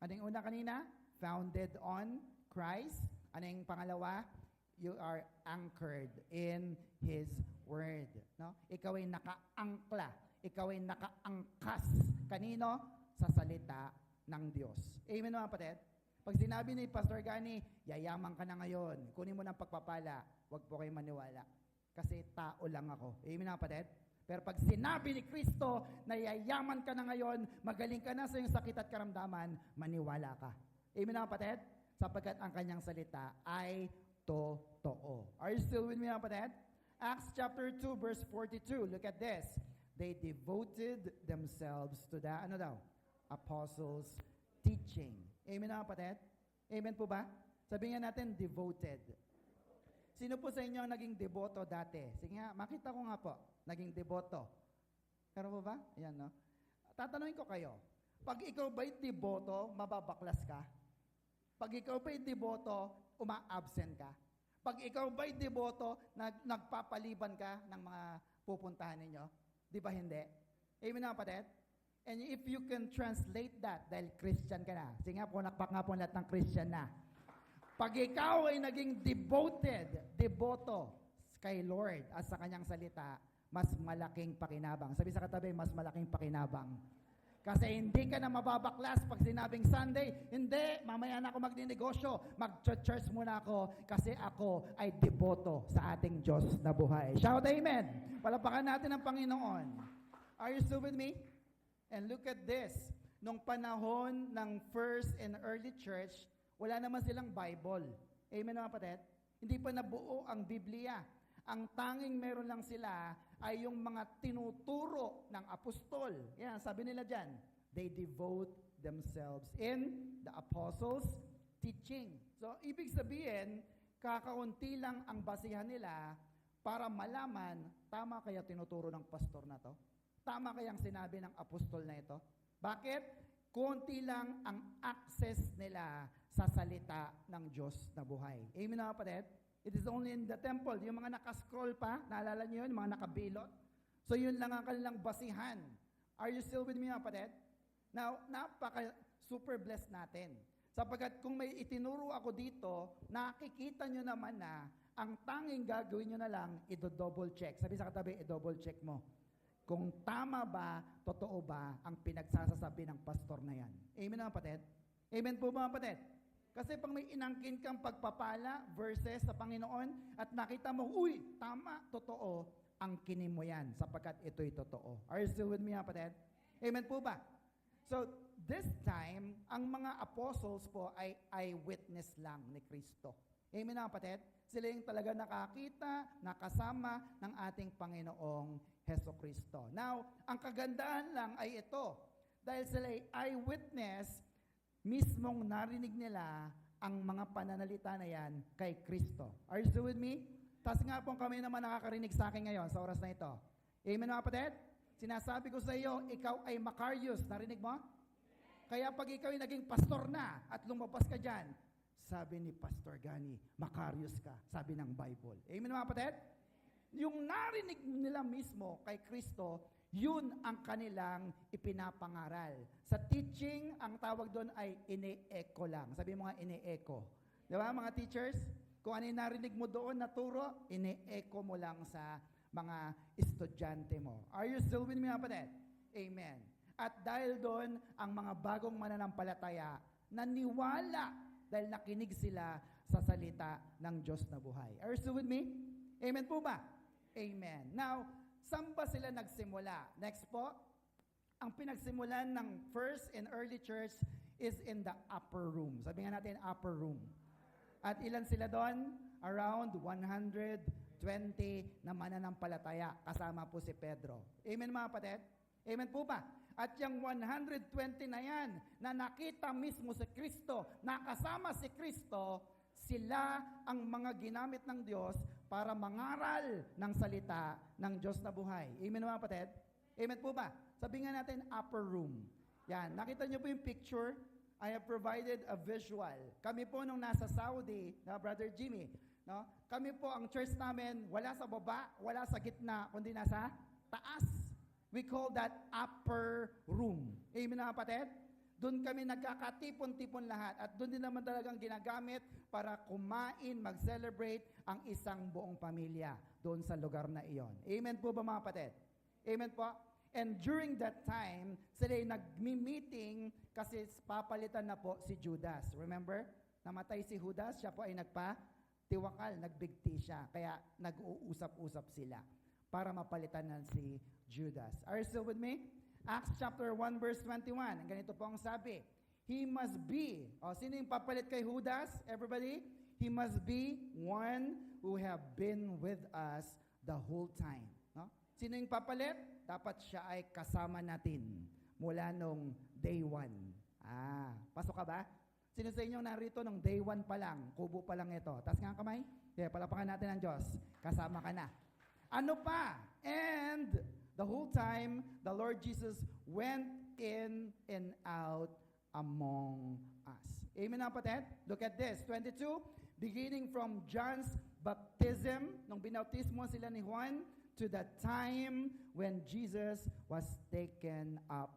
Ano yung una kanina? Founded on Christ. Ano yung pangalawa? You are anchored in His Word. No? Ikaw ay nakaangkla. Ikaw ay nakaangkas. Kanino? Sa salita ng Diyos. Amen, mga kapatid? Pag sinabi ni Pastor Gani, yayaman ka na ngayon, kunin mo ng pagpapala, huwag po kayo maniwala. Kasi tao lang ako. Amen, mga kapatid? Pero pag sinabi ni Kristo na yayaman ka na ngayon, magaling ka na sa iyong sakit at karamdaman, maniwala ka. Amen, mga kapatid? Sapagkat ang kanyang salita ay totoo. Are you still with me, mga kapatid? Acts chapter 2, verse 42. Look at this. They devoted themselves to the, apostles' teaching. Amen, mga kapatid? Amen po ba? Sabihin nga natin, devoted. Sino po sa inyo ang naging deboto dati? Sige nga, makita ko nga po, naging deboto. Pero po ba? Ayan, no? Tatanungin ko kayo, pag ikaw ba'y deboto, mababaklas ka? Pag ikaw ba'y deboto, uma-absent ka? Pag ikaw ba'y deboto, nagpapaliban ka ng mga pupuntahan ninyo? Di ba hindi? Amen, mga kapatid? And if you can translate that, dahil Christian ka na, sige nga po, nakpak nga po lahat ng Christian na. Pag ikaw ay naging deboto kay Lord at sa kanyang salita, mas malaking pakinabang. Sabi sa katabi, mas malaking pakinabang. Kasi hindi ka na mababaklas pag sinabing Sunday, hindi, mamaya na ako magninegosyo, mag-church muna ako kasi ako ay deboto sa ating Diyos na buhay. Shout amen! Palapakan natin ang Panginoon. Are you still with me? And look at this. Nung panahon ng first and early church, wala naman silang Bible. Amen, mga kapatid? Hindi pa nabuo ang Biblia. Ang tanging meron lang sila ay yung mga tinuturo ng apostol. Yan, sabi nila dyan, they devote themselves in the apostles' teaching. So, ibig sabihin, kakaunti lang ang basihan nila para malaman, tama kaya tinuturo ng pastor na to? Tama kayang sinabi ng apostol na ito? Bakit? Konti lang ang access nila sa salita ng Diyos na buhay. Amen, mga kapatid? It is only in the temple. Yung mga nakascroll pa, naalala niyo yun, mga nakabilot. So yun lang ang kanilang basihan. Are you still with me, mga kapatid? Now, super blessed natin. Sapagkat kung may itinuro ako dito, nakikita nyo naman na ang tanging gagawin nyo na lang, i-double check. Sabi sa katabi, i-double check mo. Kung tama ba, totoo ba ang pinagsasasabi ng pastor na yan. Amen, mga kapatid? Amen po, mga kapatid? Kasi pag may inangkin kang pagpapala versus sa Panginoon at nakita mo, uy, tama, totoo, angkinin mo yan sapagkat ito'y totoo. Are you still with me, kapatid? Amen po ba? So, this time, ang mga apostles po ay eyewitness lang ni Kristo. Amen, kapatid? Sila yung talaga nakakita, nakasama ng ating Panginoong Heso Kristo. Now, ang kagandahan lang ay ito. Dahil sila ay eyewitness, mismong narinig nila ang mga pananalita na yan kay Kristo. Are you still with me? Tas nga po kami naman nakakarinig sa akin ngayon sa oras na ito. Amen, mga kapatid? Sinasabi ko sa iyo, ikaw ay Macarius. Narinig mo? Kaya pag ikaw ay naging pastor na at lumabas ka dyan, sabi ni Pastor Gani, Macarius ka, sabi ng Bible. Amen, mga kapatid? Yung narinig nila mismo kay Kristo, yun ang kanilang ipinapangaral. Sa teaching, ang tawag doon ay ine-echo lang. Sabi mo nga, ine-echo. Di ba, mga teachers? Kung ano yung narinig mo doon na turo, ine-echo mo lang sa mga estudyante mo. Are you still with me, mga kapatid? Amen. At dahil doon, ang mga bagong mananampalataya, naniwala dahil nakinig sila sa salita ng Diyos na buhay. Are you still with me? Amen po ba? Amen. Now, saan ba sila nagsimula? Next po, ang pinagsimulan ng first and early church is in the upper room. Sabi nga natin, upper room. At ilan sila doon? Around 120 na mananampalataya. Kasama po si Pedro. Amen, mga kapatid? Amen po ba? At yung 120 na yan, na nakita mismo si Kristo, nakasama si Kristo, sila ang mga ginamit ng Diyos para mangaral ng salita ng Diyos na buhay. Amen, mga kapatid? Amen po ba? Sabi nga natin, upper room. Yan, nakita niyo po yung picture? I have provided a visual. Kami po nung nasa Saudi, na Brother Jimmy, no? Kami po, ang church namin, wala sa baba, wala sa gitna, kundi nasa taas. We call that upper room. Amen, mga kapatid? Doon kami nagkakatipon-tipon lahat at doon din naman talagang ginagamit para kumain, mag-celebrate ang isang buong pamilya doon sa lugar na iyon. Amen po ba, mga kapatid? Amen po? And during that time, sila ay nagmi-meeting kasi papalitan na po si Judas. Remember? Namatay si Judas, siya po ay nagpa-tiwakal, nagbigti siya. Kaya nag-uusap-usap sila para mapalitan na si Judas. Are you still with me? Acts chapter 1 verse 21. Ganito po ang sabi. He must be, sino yung papalit kay Judas? Everybody? He must be one who have been with us the whole time. No? Sino yung papalit? Dapat siya ay kasama natin mula nung day 1. Pasok ka ba? Sino sa inyo narito nung day 1 pa lang? Kubo pa lang ito. Taas nga ang kamay. Kaya palapakan natin ang Diyos. Kasama ka na. Ano pa? And the whole time, the Lord Jesus went in and out among us. Amen, kapatid? Look at this. 22, beginning from John's baptism, nung binautismo sila ni Juan, to the time when Jesus was taken up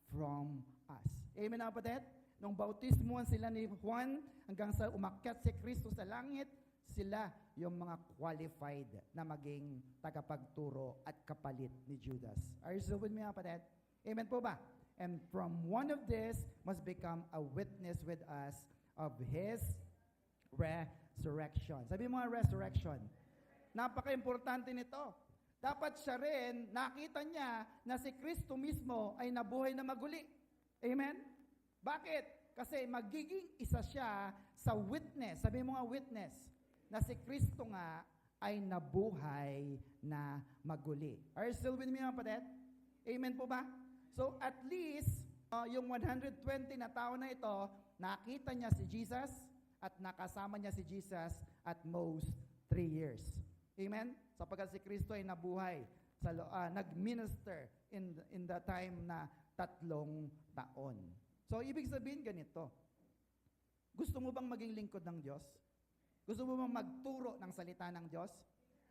from us. Amen, kapatid? Nung bautismoan sila ni Juan, hanggang sa umakyat si Kristo sa langit, sila yung mga qualified na maging tagapagturo at kapalit ni Judas. Are you still with me, kapatid? Amen po ba? And from one of this must become a witness with us of His resurrection. Sabi mo nga, resurrection. Napaka-importante nito. Dapat siya rin, nakita niya na si Kristo mismo ay nabuhay na maguli. Amen? Bakit? Kasi magiging isa siya sa witness. Sabi mo nga, witness. Na si Kristo nga ay nabuhay na maguli. Are you still with me, mga kapatid? Amen po ba? So at least, yung 120 na tao na ito, nakita niya si Jesus at nakasama niya si Jesus at most 3 years. Amen? Sapagkat si Kristo ay nabuhay, nag-minister in the time na 3 taon. So ibig sabihin ganito, gusto mo bang maging lingkod ng Diyos? Gusto mo bang magturo ng salita ng Diyos?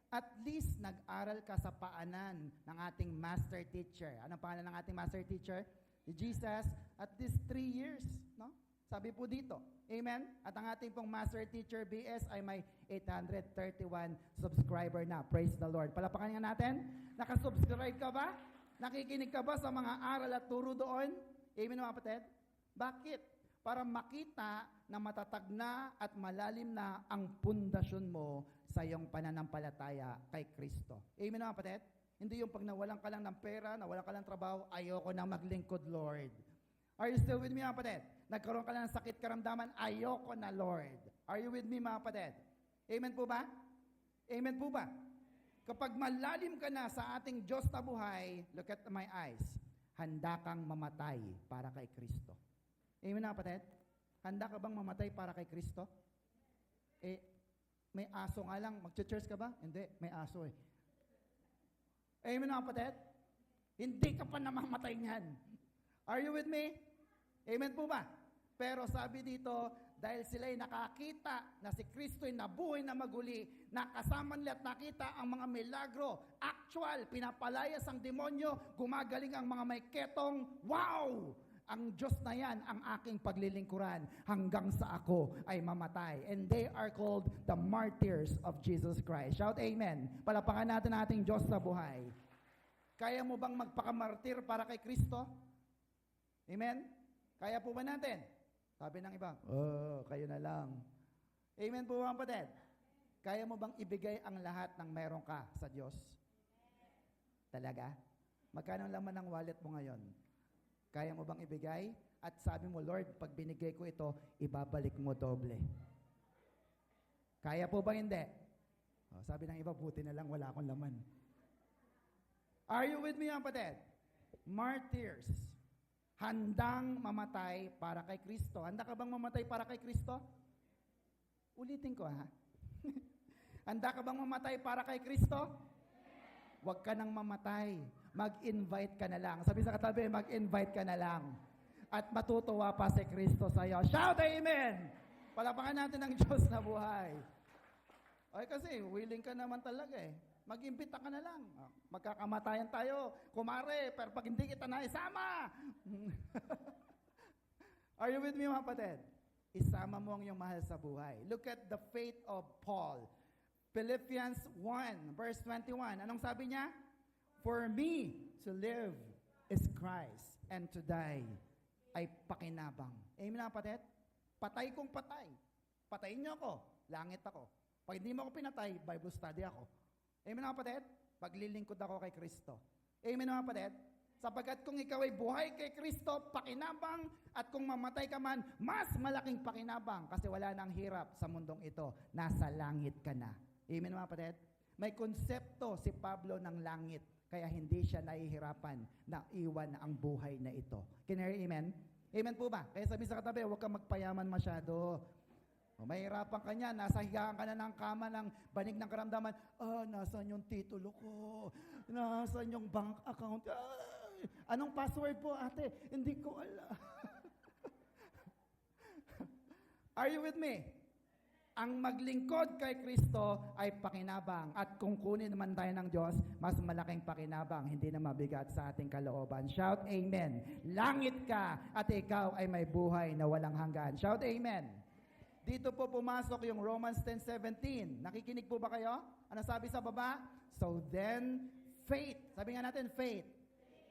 At least nag-aral ka sa paanan ng ating master teacher. Anong pangalan ng ating master teacher? Jesus, at least 3 years. No? Sabi po dito. Amen? At ang ating pong master teacher, BS, ay may 831 subscriber na. Praise the Lord. Palapakan nga natin. Nakasubscribe ka ba? Nakikinig ka ba sa mga aral at turo doon? Amen, mga kapatid? Bakit? para makita na matatag na at malalim na ang pundasyon mo sa iyong pananampalataya kay Kristo. Amen mga kapatid? Hindi yung pag nawalan ka lang ng pera, nawalan ka lang ng trabaho, ayoko na maglingkod, Lord. Are you still with me mga kapatid? Nagkaroon ka lang ng sakit karamdaman, ayoko na, Lord. Are you with me mga kapatid? Amen po ba? Amen po ba? Kapag malalim ka na sa ating Diyos na buhay, look at my eyes, handa kang mamatay para kay Kristo. Amen na kapatid? Handa ka bang mamatay para kay Kristo? May aso nga lang. Mag-church ka ba? Hindi, may aso eh. Amen na kapatid? Hindi ka pa namamatay niyan. Are you with me? Amen po ba? Pero sabi dito, dahil sila'y nakakita na si Kristo'y nabuhay na maguli, nakasama nila at nakita ang mga milagro, actual, pinapalayas ang demonyo, gumagaling ang mga may ketong, wow! Ang Diyos na yan ang aking paglilingkuran hanggang sa ako ay mamatay. And they are called the martyrs of Jesus Christ. Shout amen. Palapakan natin ang ating Diyos na buhay. Kaya mo bang magpakamartir para kay Kristo? Amen? Kaya po ba natin? Sabi ng iba, kayo na lang. Amen po mga kapatid? Kaya mo bang ibigay ang lahat ng meron ka sa Diyos? Talaga? Magkano laman ng wallet mo ngayon? Kaya mo bang ibigay? At sabi mo, Lord, pag binigay ko ito, ibabalik mo doble. Kaya po ba hindi? Sabi ng iba, buti na lang wala akong laman. Are you with me, kapatid? Martyrs. Handang mamatay para kay Kristo. Handa ka bang mamatay para kay Kristo? Ulitin ko ha. Handa ka bang mamatay para kay Kristo? Huwag ka nang mamatay. Mag-invite ka na lang. Sabi sa katabi, mag-invite ka na lang. At matutuwa pa si Kristo sa iyo. Shout amen! Palapakan natin ang Diyos na buhay. Ay kasi, willing ka naman talaga eh. Mag-imbita ka na lang. Magkakamatayan tayo. Kumare, pero pag hindi kita na isama. Are you with me mga kapatid? Isama mo ang iyong mahal sa buhay. Look at the faith of Paul. Philippians 1, verse 21. Anong sabi niya? For me to live is Christ, and to die ay pakinabang. Amen na kapatid? Patay kong patay. Patayin niyo ako, langit ako. Pag hindi mo ako pinatay, Bible study ako. Amen na kapatid? Paglilingkod ako kay Kristo. Amen na kapatid? Sapagkat kung ikaw ay buhay kay Kristo, pakinabang, at kung mamatay ka man, mas malaking pakinabang kasi wala nang hirap sa mundong ito. Nasa langit ka na. Amen na kapatid? May konsepto si Pablo ng langit, kaya hindi siya nahihirapan na iwan ang buhay na ito. Can you hear amen? Amen po ba? Kaya sabi sa katabi, huwag kang magpayaman masyado. Mahirapan ka niya, nasa higaan ka na ng kama ng banig ng karamdaman, nasaan yung titulo ko? Nasaan yung bank account? Anong password po ate? Hindi ko alam. Are you with me? Ang maglingkod kay Kristo ay pakinabang. At kung kunin naman tayo ng Diyos, mas malaking pakinabang, hindi na mabigat sa ating kalooban. Shout amen. Langit ka at ikaw ay may buhay na walang hanggan. Shout amen. Dito po pumasok yung Romans 10:17. Nakikinig po ba kayo? Ano sabi sa baba? So then, faith. Sabi nga natin, faith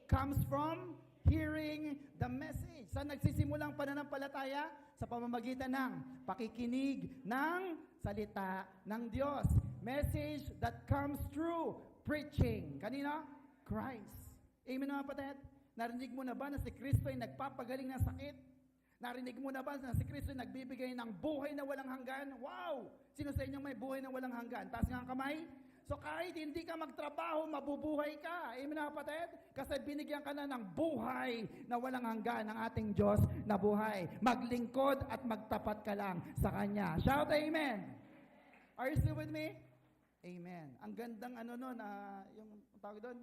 comes from hearing the message. Saan nagsisimulang pananampalataya? Sa pamamagitan ng pakikinig ng salita ng Diyos. Message that comes through preaching. Kanino? Christ. Amen mga kapatid? Narinig mo na ba na si Kristo ay nagpapagaling ng sakit? Narinig mo na ba na si Kristo ay nagbibigay ng buhay na walang hanggan? Wow! Sino sa inyo may buhay na walang hanggan? Taas nga ang kamay. So kahit hindi ka magtrabaho, mabubuhay ka. Amen na kapatid? Kasi binigyan ka na ng buhay na walang hanggan ng ating Diyos na buhay. Maglingkod at magtapat ka lang sa Kanya. Shout amen! Are you still with me? Amen. Ang gandang yung tawag doon,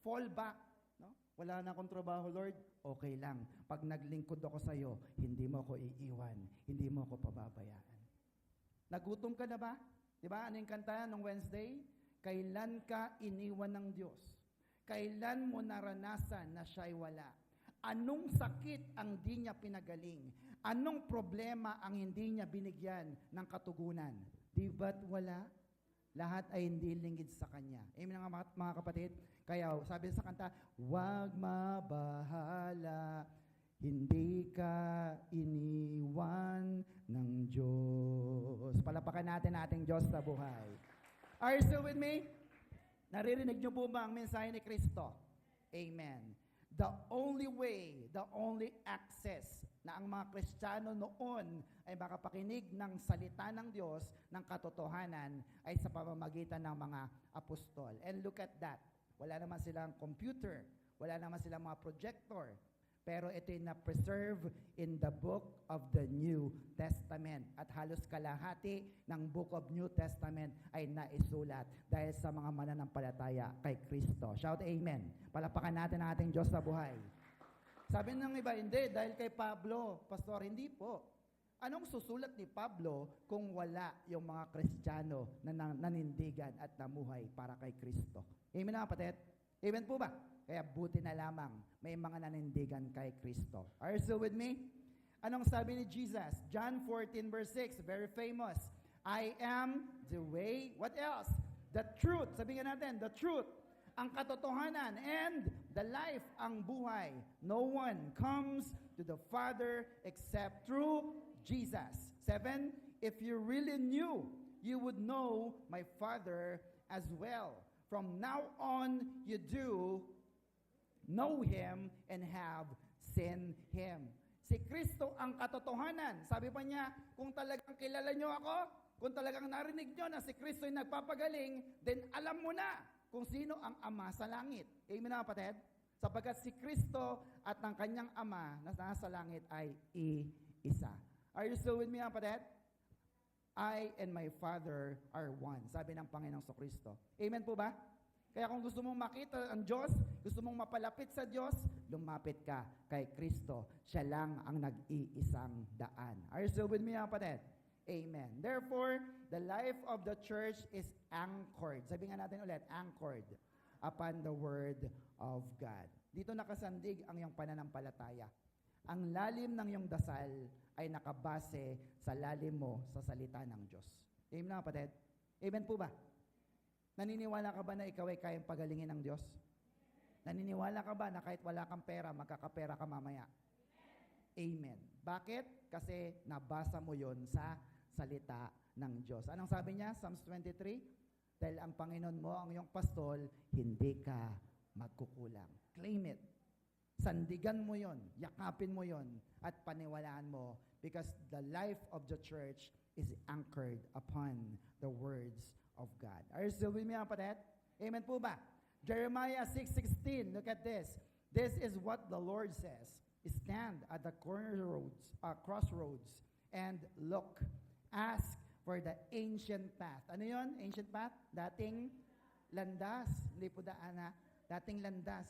fall back. No? Wala na akong trabaho, Lord. Okay lang. Pag naglingkod ako sa iyo, hindi mo ako iiwan. Hindi mo ako pababayaan. Nagutom ka na ba? Diba? Ano yung kanta nung Wednesday? Kailan ka iniwan ng Diyos? Kailan mo naranasan na siya'y wala? Anong sakit ang di niya pinagaling? Anong problema ang hindi niya binigyan ng katugunan? Di ba't wala? Lahat ay hindi lingid sa Kanya. Amen mga kapatid? Kaya sabi sa kanta, huwag mabahala, hindi ka iniwan ng Diyos. Palapakan natin ating Diyos sa buhay. Are you still with me? Naririnig niyo po ba ang mensahe ni Kristo? Amen. The only way, the only access na ang mga Kristiyano noon ay makapakinig ng salita ng Diyos, ng katotohanan, ay sa pamamagitan ng mga apostol. And look at that. Wala naman silang computer, wala naman silang mga projector, pero ito'y na-preserve in the book of the New Testament. At halos kalahati ng book of New Testament ay naisulat dahil sa mga mananampalataya kay Kristo. Shout amen. Palapakan natin ang ating Diyos sa buhay. Sabi ng iba, hindi, dahil kay Pablo. Pastor, hindi po. Anong susulat ni Pablo kung wala yung mga Kristiyano na nanindigan at namuhay para kay Kristo? Amen na kapatid? Amen po ba? Kaya buti na lamang may mga nanindigan kay Kristo. Are you still with me? Anong sabi ni Jesus? John 14 verse 6, very famous. I am the way, what else? The truth. Sabihin natin, the truth. Ang katotohanan and the life, ang buhay. No one comes to the Father except through Jesus. 7, if you really knew, you would know my Father as well. From now on, you do know Him and have seen Him. Si Kristo ang katotohanan. Sabi pa niya, kung talagang kilala nyo ako, kung talagang narinig nyo na si Kristo ay nagpapagaling, then alam mo na kung sino ang Ama sa langit. Amen na kapatid? Sapagkat si Kristo at ang kanyang Ama na nasa langit ay iisa. Are you still with me kapatid? I and my Father are one. Sabi ng Panginoong Kristo. Amen po ba? Kaya kung gusto mong makita ang Diyos, gusto mong mapalapit sa Diyos, lumapit ka kay Kristo. Siya lang ang nag-iisang daan. Are you still with me, kapatid? Amen. Therefore, the life of the church is anchored. Sabi nga natin ulit, anchored upon the Word of God. Dito nakasandig ang iyong pananampalataya. Ang lalim ng iyong dasal ay nakabase sa lalim mo sa salita ng Diyos. Amen, kapatid? Amen po ba? Naniniwala ka ba na ikaw ay kayang pagalingin ng Diyos? Naniniwala ka ba na kahit wala kang pera, magkakapera ka mamaya? Amen. Bakit? Kasi nabasa mo yon sa salita ng Diyos. Anong sabi niya? Psalms 23, dahil ang Panginoon mo, ang iyong pastol, hindi ka magkukulang. Claim it. Sandigan mo yon, yakapin mo yon, at paniwalaan mo because the life of the church is anchored upon the words of God. Are you still with me, kapatid? Amen po ba? Jeremiah 6:16, look at this. This is what the Lord says. Stand at the crossroads and look. Ask for the ancient path. Ano yon? Ancient path? Dating landas. Hindi po daana. Dating landas.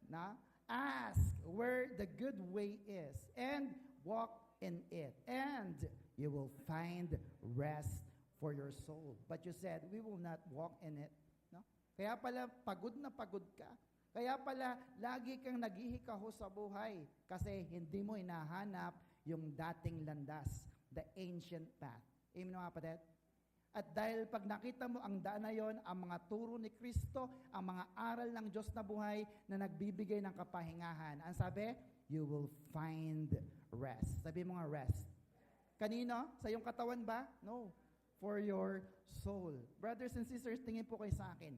Na? Ask where the good way is and walk in it. And you will find rest for your soul. But you said, we will not walk in it. No? Kaya pala, pagod na pagod ka. Kaya pala, lagi kang naghihikaho sa buhay kasi hindi mo hinahanap yung dating landas, the ancient path. Amen mga kapatid? At dahil pag nakita mo ang daan na yon, ang mga turo ni Kristo, ang mga aral ng Diyos na buhay na nagbibigay ng kapahingahan, ang sabi, you will find rest. Sabi mo nga rest. Kanino? Sa iyong katawan ba? No. For your soul. Brothers and sisters, tingin po kayo sa akin.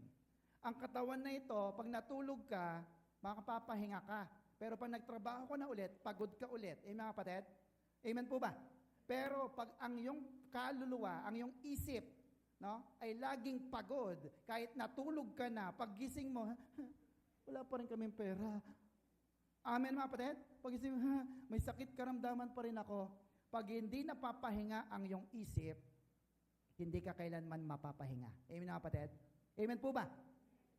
Ang katawan na ito, pag natulog ka, makapapahinga ka. Pero pag nagtrabaho ka na ulit, pagod ka ulit. Eh mga kapatid? Amen po ba? Pero pag ang iyong kaluluwa, ang iyong isip, no, ay laging pagod, kahit natulog ka na, paggising mo, wala pa rin kaming pera. Amen mga kapatid? Paggising mo, may sakit karamdaman pa rin ako. Pag hindi napapahinga ang iyong isip, hindi ka kailanman mapapahinga. Amen mga kapatid? Amen po ba?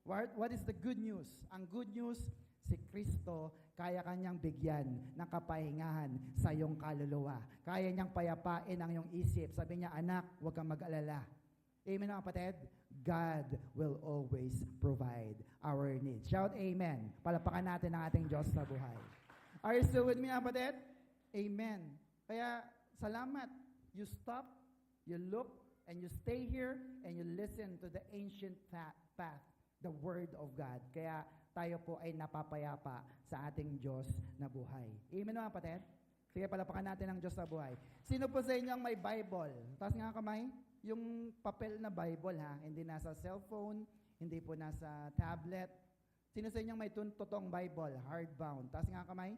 What is the good news? Ang good news, si Kristo, kaya kanyang bigyan ng kapahingahan sa iyong kaluluwa. Kaya niyang payapain ang iyong isip. Sabi niya, anak, huwag kang mag-alala. Amen mga kapatid? God will always provide our needs. Shout amen. Palapakan natin ang ating Diyos sa buhay. Are you still with me mga kapatid? Amen. Kaya, salamat. You stop, you look, and you stay here, and you listen to the ancient path, the Word of God. Kaya tayo po ay napapayapa sa ating Diyos na buhay. Amen mga kapatid? Sige, palapakan natin ang Diyos sa buhay. Sino po sa inyo ang may Bible? Taas nga kamay. Yung papel na Bible ha, hindi nasa cellphone, hindi po nasa tablet. Sino sa inyo ang may totoong Bible, hardbound? Taas nga kamay.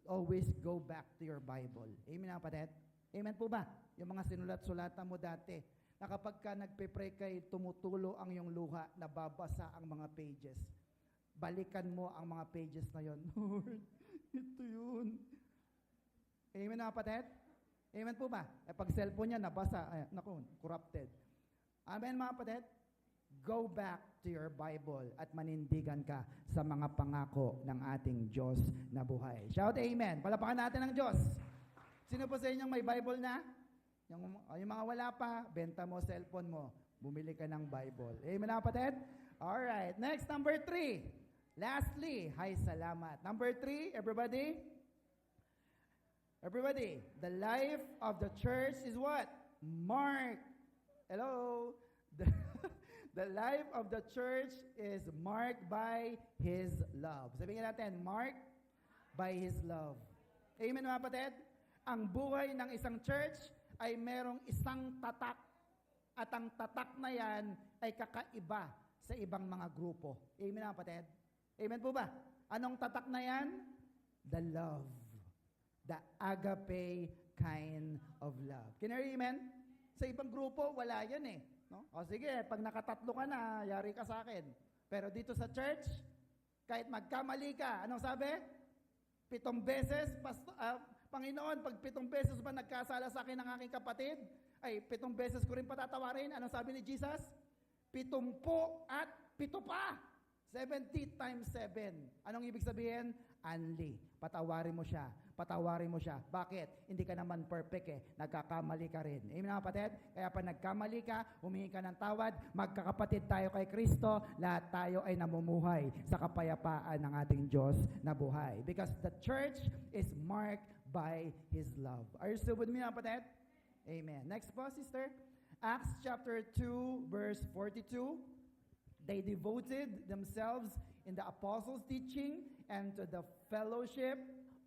Always go back to your Bible. Amen na kapatid? Amen po ba? Yung mga sinulat-sulatan mo dati, na kapag ka nagpe-pray kay tumutulo ang iyong luha, nababasa ang mga pages. Balikan mo ang mga pages na yon. Lord, ito yun. Amen na kapatid? Amen po ba? Pag cellphone niya, nabasa, naku, corrupted. Amen mga kapatid? Go back to your Bible at manindigan ka sa mga pangako ng ating Diyos na buhay. Shout amen. Palapakan natin ang Diyos. Sino po sa inyong may Bible na? Yung mga wala pa, benta mo cellphone mo. Bumili ka ng Bible. Amen na kapatid? Alright. Next, number 3. Lastly, hi, salamat. Number 3, everybody? Everybody, the life of the church is what? Marked. Hello? The life of the church is marked by His love. Sabihin natin, marked by His love. Amen mga kapatid? Ang buhay ng isang church ay merong isang tatak. At ang tatak na yan ay kakaiba sa ibang mga grupo. Amen mga kapatid? Amen po ba? Anong tatak na yan? The love. The agape kind of love. Can you hear amen? Sa ibang grupo, wala yan eh. No? O sige, pag nakatatlo ka na, yari ka sa akin. Pero dito sa church, kahit magkamali ka, anong sabi? 7 beses, Panginoon, pag 7 beses ba nagkasala sa akin ng aking kapatid, ay 7 beses ko rin patatawarin. Anong sabi ni Jesus? 70 at 7 pa. 70 times 7. Anong ibig sabihin? Only. Patawarin mo siya. Patawarin mo siya. Bakit? Hindi ka naman perfect eh. Nagkakamali ka rin. Amen mga kapatid? Kaya pa nagkamali ka, humingi ka ng tawad, magkakapatid tayo kay Kristo, lahat tayo ay namumuhay sa kapayapaan ng ating Diyos na buhay. Because the church is marked by His love. Are you still with me mga kapatid? Amen. Next po, sister. Acts chapter 2, verse 42. They devoted themselves in the apostles' teaching and to the fellowship,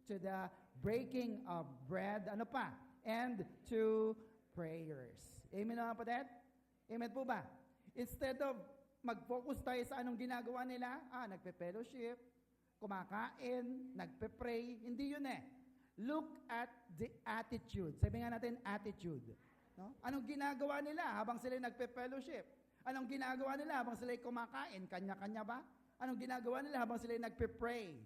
to the breaking of bread, ano pa? And to prayers. Amen mga kapatid? Amen po ba? Instead of mag-focus tayo sa anong ginagawa nila, nagpe-fellowship, kumakain, nagpe-pray, hindi yun eh. Look at the attitude. Sabi nga natin, attitude. No? Anong ginagawa nila habang sila nagpe-fellowship? Anong ginagawa nila habang sila kumakain? Kanya-kanya ba? Anong ginagawa nila habang sila nagpe-pray?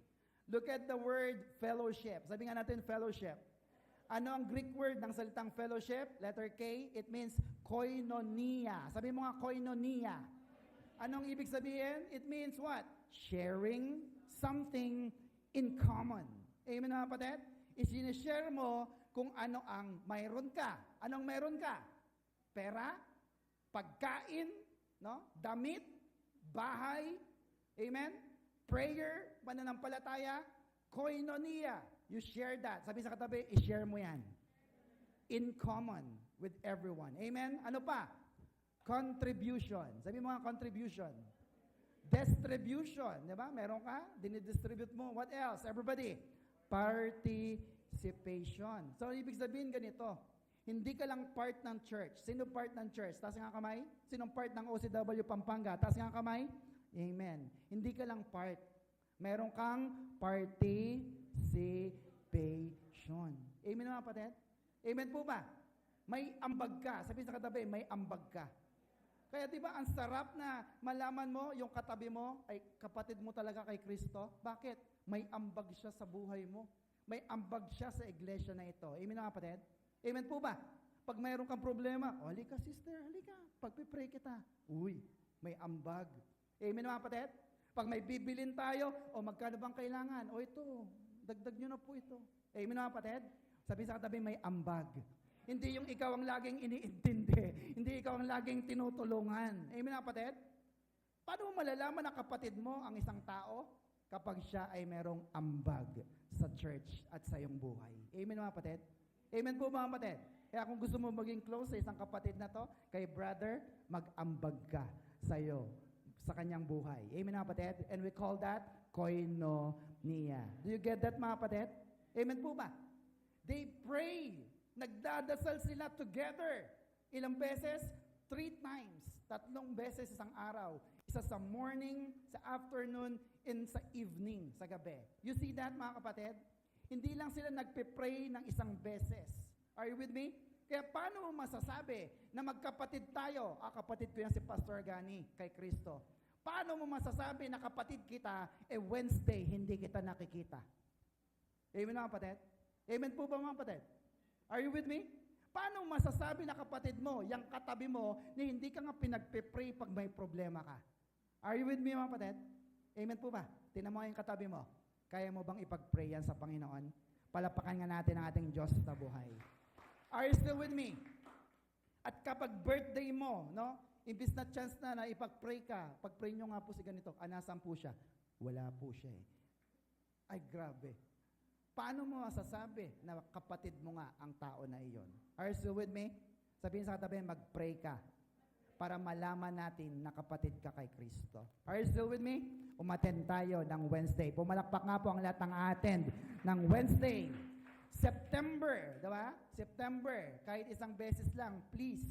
Look at the word fellowship. Sabi nga natin fellowship. Ano ang Greek word ng salitang fellowship? Letter K. It means koinonia. Sabi mo nga koinonia. Anong ibig sabihin? It means what? Sharing something in common. Amen mga kapatid? Isinishare mo kung ano ang mayroon ka. Anong mayroon ka? Pera, pagkain, no? Damit, bahay, amen? Prayer, pananampalataya, koinonia. You share that. Sabi sa katabi, i-share mo yan. In common with everyone. Amen? Ano pa? Contribution. Sabi mo nga contribution. Distribution. Diba? Meron ka, dinidistribute mo. What else? Everybody. Participation. So, ibig sabihin ganito, hindi ka lang part ng church. Sino part ng church? Taas nga kamay. Sinong part ng OCW Pampanga? Taas nga kamay. Amen. Hindi ka lang part. Meron kang participation. Amen mga kapatid? Amen po ba? May ambag ka. Sabi sa katabi, may ambag ka. Kaya di ba ang sarap na malaman mo, yung katabi mo ay kapatid mo talaga kay Kristo? Bakit? May ambag siya sa buhay mo. May ambag siya sa iglesia na ito. Amen mga kapatid? Amen po ba? Pag mayroon kang problema, halika sister, halika. Pagpipray kita. Uy, may ambag. Amen mga kapatid? Pag may bibilin tayo, magkano bang kailangan? Ito, dagdag nyo na po ito. Amen mga kapatid? Sabi sa katabi, may ambag. Hindi yung ikaw ang laging iniintindi. Hindi ikaw ang laging tinutulungan. Amen mga kapatid? Paano mo malalaman na kapatid mo ang isang tao kapag siya ay merong ambag sa church at sa iyong buhay? Amen mga kapatid? Amen po mga kapatid? Kaya kung gusto mo maging close sa isang kapatid na to, kay brother, mag-ambag ka sa iyo, sa kanyang buhay. Amen mga kapatid? And we call that koinonia. Do you get that mga kapatid? Amen po ba? They pray. Nagdadasal sila together. Ilang beses? 3 times. 3 beses isang araw. Isa sa morning, sa afternoon, and sa evening, sa gabi. You see that, mga kapatid? Hindi lang sila nagpe-pray ng isang beses. Are you with me? Kaya paano mo masasabi na magkapatid tayo? Kapatid ko yan si Pastor Gani kay Kristo. Paano mo masasabi na kapatid kita, Wednesday, hindi kita nakikita? Amen mga kapatid? Amen po ba mga kapatid? Are you with me? Paano masasabi na kapatid mo, yung katabi mo, na hindi ka nga pinagpe-pray pag may problema ka? Are you with me mga kapatid? Amen po ba? Tingnan mo yung katabi mo. Kaya mo bang ipag-pray yan sa Panginoon? Palapakan nga natin ang ating Diyos na buhay. Are you still with me? At kapag birthday mo, no? Imbis na chance na ipag-pray ka, pag-pray nyo nga po si ganito, nasaan po siya? Wala po siya eh. Ay, grabe. Paano mo masasabi na kapatid mo nga ang tao na iyon? Are you still with me? Sabihin sa katabi, mag-pray ka para malaman natin na kapatid ka kay Kristo. Are you still with me? Umattend tayo ng Wednesday. Pumalakpak nga po ang lahat ng attend ng Wednesday. September, diba? September, kahit isang beses lang, please,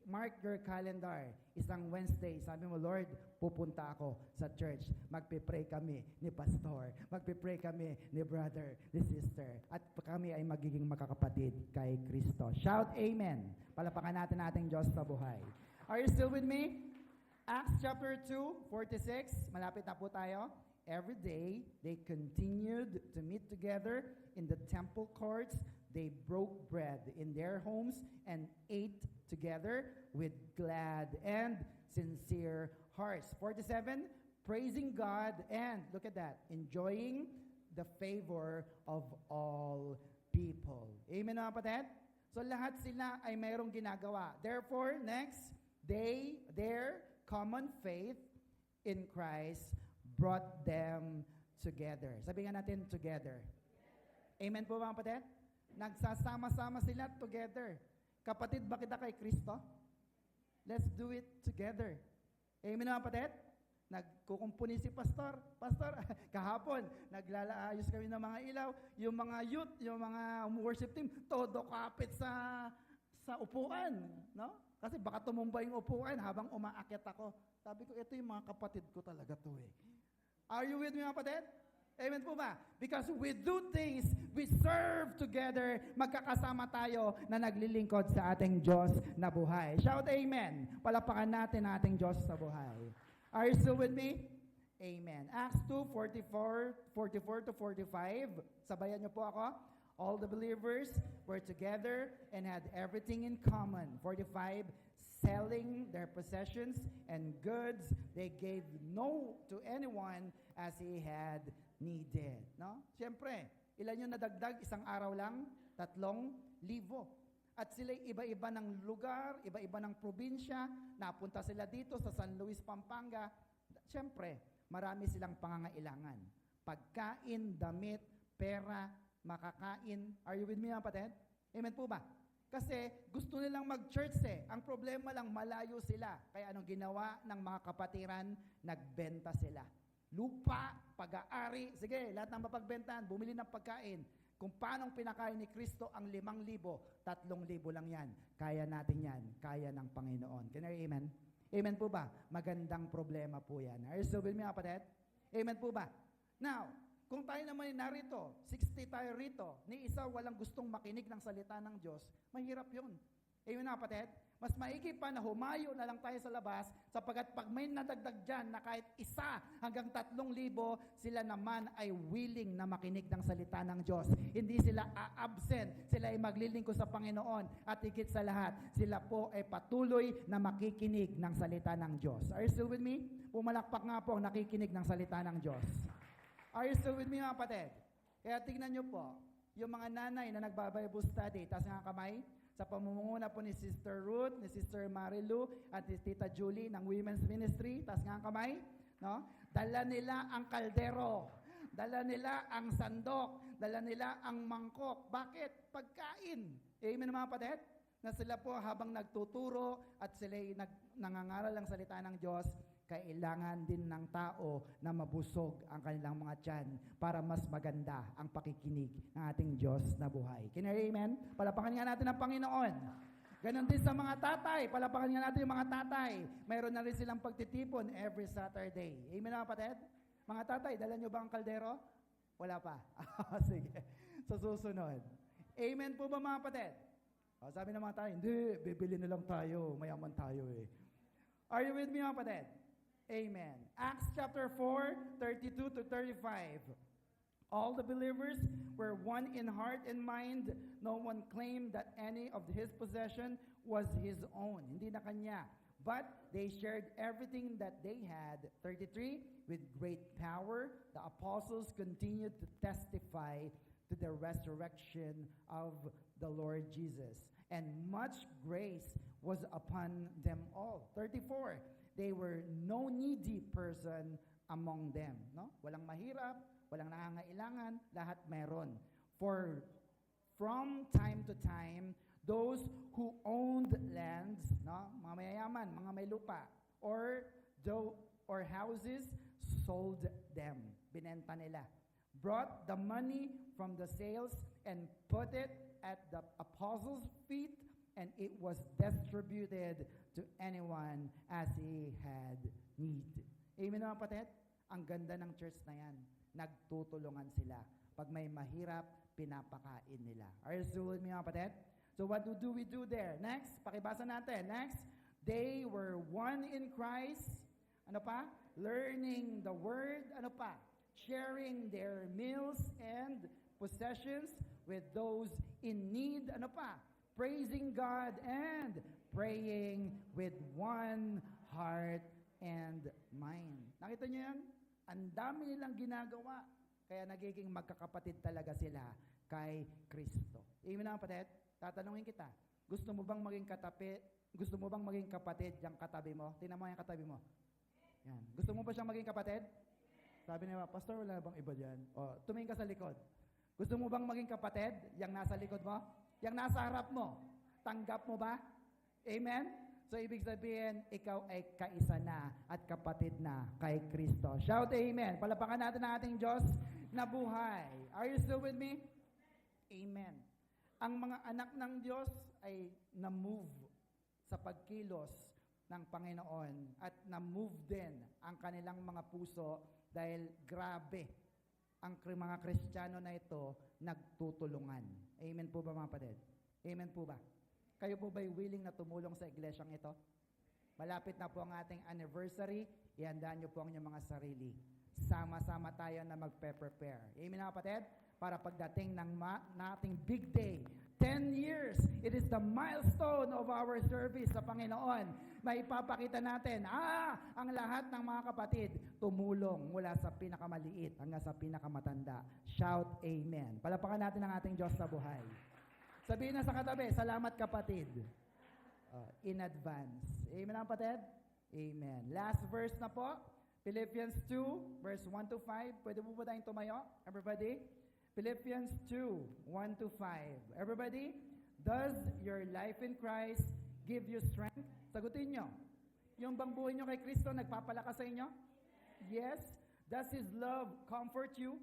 mark your calendar. Isang Wednesday, sabi mo, Lord, pupunta ako sa church. Magpe-pray kami ni pastor. Magpe-pray kami ni brother, ni sister. At kami ay magiging makakapatid kay Kristo. Shout amen. Palapakan natin ating Diyos sa buhay. Are you still with me? Acts chapter 2, 46. Malapit na po tayo. Every day, they continued to meet together in the temple courts. They broke bread in their homes and ate together with glad and sincere hearts. 47, praising God and, look at that, enjoying the favor of all people. Amen mga kapatid? So lahat sila ay mayroong ginagawa. Therefore, next, their common faith in Christ brought them together. Sabihin nga natin, together. Amen po mga kapatid? Nagsasama-sama sila together. Kapatid ba kita kay Kristo? Let's do it together. Amen mga kapatid? Nagkukumpuni si Pastor. Pastor, kahapon, naglalaayos kami ng mga ilaw. Yung mga youth, yung mga worship team, todo kapit sa upuan. No? Kasi baka tumumba yung upuan habang umaakyat ako. Sabi ko, ito yung mga kapatid ko talaga to eh. Are you with me mga kapatid? Amen po ba? Because we do things, we serve together, magkakasama tayo na naglilingkod sa ating Diyos na buhay. Shout amen. Palapakan natin ang ating Diyos sa buhay. Are you still with me? Amen. Acts 2, 44 to 45. Sabayan niyo po ako. All the believers were together and had everything in common. 45, selling their possessions and goods, they gave no to anyone as he had needed. No? Siyempre, ilan yung nadagdag? Isang araw lang? 3,000. At sila iba-iba ng lugar, iba-iba ng probinsya, napunta sila dito sa San Luis, Pampanga. Siyempre, marami silang pangangailangan. Pagkain, damit, pera, makakain. Are you with me mga kapatid? Amen po ba? Kasi gusto nilang mag-church eh. Ang problema lang, malayo sila. Kaya anong ginawa ng mga kapatiran? Nagbenta sila. Lupa, pag-aari, sige, lahat ng mapagbentahan, bumili ng pagkain. Kung paano pinakain ni Kristo ang 5,000, 3,000 lang yan. Kaya natin yan. Kaya ng Panginoon. Can I amen? Amen po ba? Magandang problema po yan. Are you still with me, kapatid? Amen po ba? Now, kung tayo naman narito, 60 tayo rito, ni isa walang gustong makinig ng salita ng Diyos, mahirap yun. Amen na kapatid? Mas maigi pa na humayo na lang tayo sa labas sapagkat pag may nadagdag dyan na kahit 1 hanggang 3,000, sila naman ay willing na makinig ng salita ng Diyos. Hindi sila a-absent. Sila ay maglilingkod sa Panginoon at higit sa lahat, sila po ay patuloy na makikinig ng salita ng Diyos. Are you still with me? Pumalakpak nga po ang nakikinig ng salita ng Diyos. Are you still with me mga kapatid? Kaya tignan nyo po, yung mga nanay na nagba-Bible study, taas nga kamay, sa pamumunguna po ni Sister Ruth, ni Sister Marilu, at ni Tita Julie ng Women's Ministry, taas nga kamay, no? Dala nila ang kaldero, dala nila ang sandok, dala nila ang mangkok. Bakit? Pagkain. Amen mga kapatid? Na sila po habang nagtuturo at sila nangangaral ang salita ng Diyos, kailangan din ng tao na mabusog ang kanilang mga tiyan para mas maganda ang pakikinig ng ating Diyos na buhay. Can you hear amen? Palapakan nga natin ang Panginoon. Ganon din sa mga tatay. Palapakan nga natin yung mga tatay. Mayroon na rin silang pagtitipon every Saturday. Amen mga kapatid? Mga tatay, dala nyo ba ang kaldero? Wala pa. Sige. Sa susunod. Amen po ba mga kapatid? Sabi ng mga tayo, hindi, bibili na lang tayo. Mayaman tayo eh. Are you with me mga kapatid? Amen. Acts chapter 4, 32 to 35. All the believers were one in heart and mind. No one claimed that any of his possession was his own. Hindi na kanya. But they shared everything that they had. 33, with great power, the apostles continued to testify to the resurrection of the Lord Jesus. And much grace was upon them all. 34, they were no needy person among them. No? Walang mahirap, walang nangangailangan, lahat meron. For from time to time, those who owned lands, no, mga mayayaman, mga may lupa, or houses, sold them. Binenta nila. Brought the money from the sales and put it at the apostles' feet, and it was distributed to anyone as he had need. Amen mga kapatid? Ang ganda ng church na yan. Nagtutulungan sila. Pag may mahirap, pinapakain nila. Are you still with me mga kapatid? So what do we do there? Next, pakibasa natin. Next, they were one in Christ. Ano pa? Learning the word. Ano pa? Sharing their meals and possessions with those in need. Ano pa? Praising God and praying with one heart and mind. Nakita niyo yan? Ang dami nilang ginagawa. Kaya nagiging magkakapatid talaga sila kay Kristo. Amen na kapatid? Tatanungin kita, gusto mo bang maging kapatid yung katabi mo? Tingnan mo yung katabi mo. Yan. Gusto mo ba siyang maging kapatid? Sabi niya, Pastor, wala bang iba dyan? O, tumingin ka sa likod. Gusto mo bang maging kapatid? Yang nasa likod mo? Yang nasa harap mo? Tanggap mo ba? Amen? So, ibig sabihin, ikaw ay kaisa na at kapatid na kay Kristo. Shout amen. Palapakan natin ang ating Diyos na buhay. Are you still with me? Amen. Ang mga anak ng Diyos ay na-move sa pagkilos ng Panginoon at na-move din ang kanilang mga puso dahil grabe ang mga Kristiyano na ito nagtutulungan. Amen po ba mga kapatid? Amen po ba? Kayo po ba'y willing na tumulong sa iglesyang ito? Malapit na po ang ating anniversary, ihandaan niyo po ang inyong mga sarili. Sama-sama tayo na magpe-prepare. Amen mga kapatid? Para pagdating ng nating big day, 10 years, it is the milestone of our service sa Panginoon. May ipapakita natin, ang lahat ng mga kapatid tumulong mula sa pinakamaliit hanggang sa pinakamatanda. Shout amen. Palapakan natin ang ating Diyos sa buhay. Sabihin na sa katabi, salamat kapatid. In advance. Amen ang kapatid? Amen. Last verse na po, Philippians 2, verse 1 to 5. Pwede po ba tayong tumayo? Everybody? Philippians 2, 1 to 5. Everybody? Does your life in Christ give you strength? Sagutin nyo. Yung bang buhay nyo kay Kristo, nagpapalakas sa inyo? Yes. Does His love comfort you?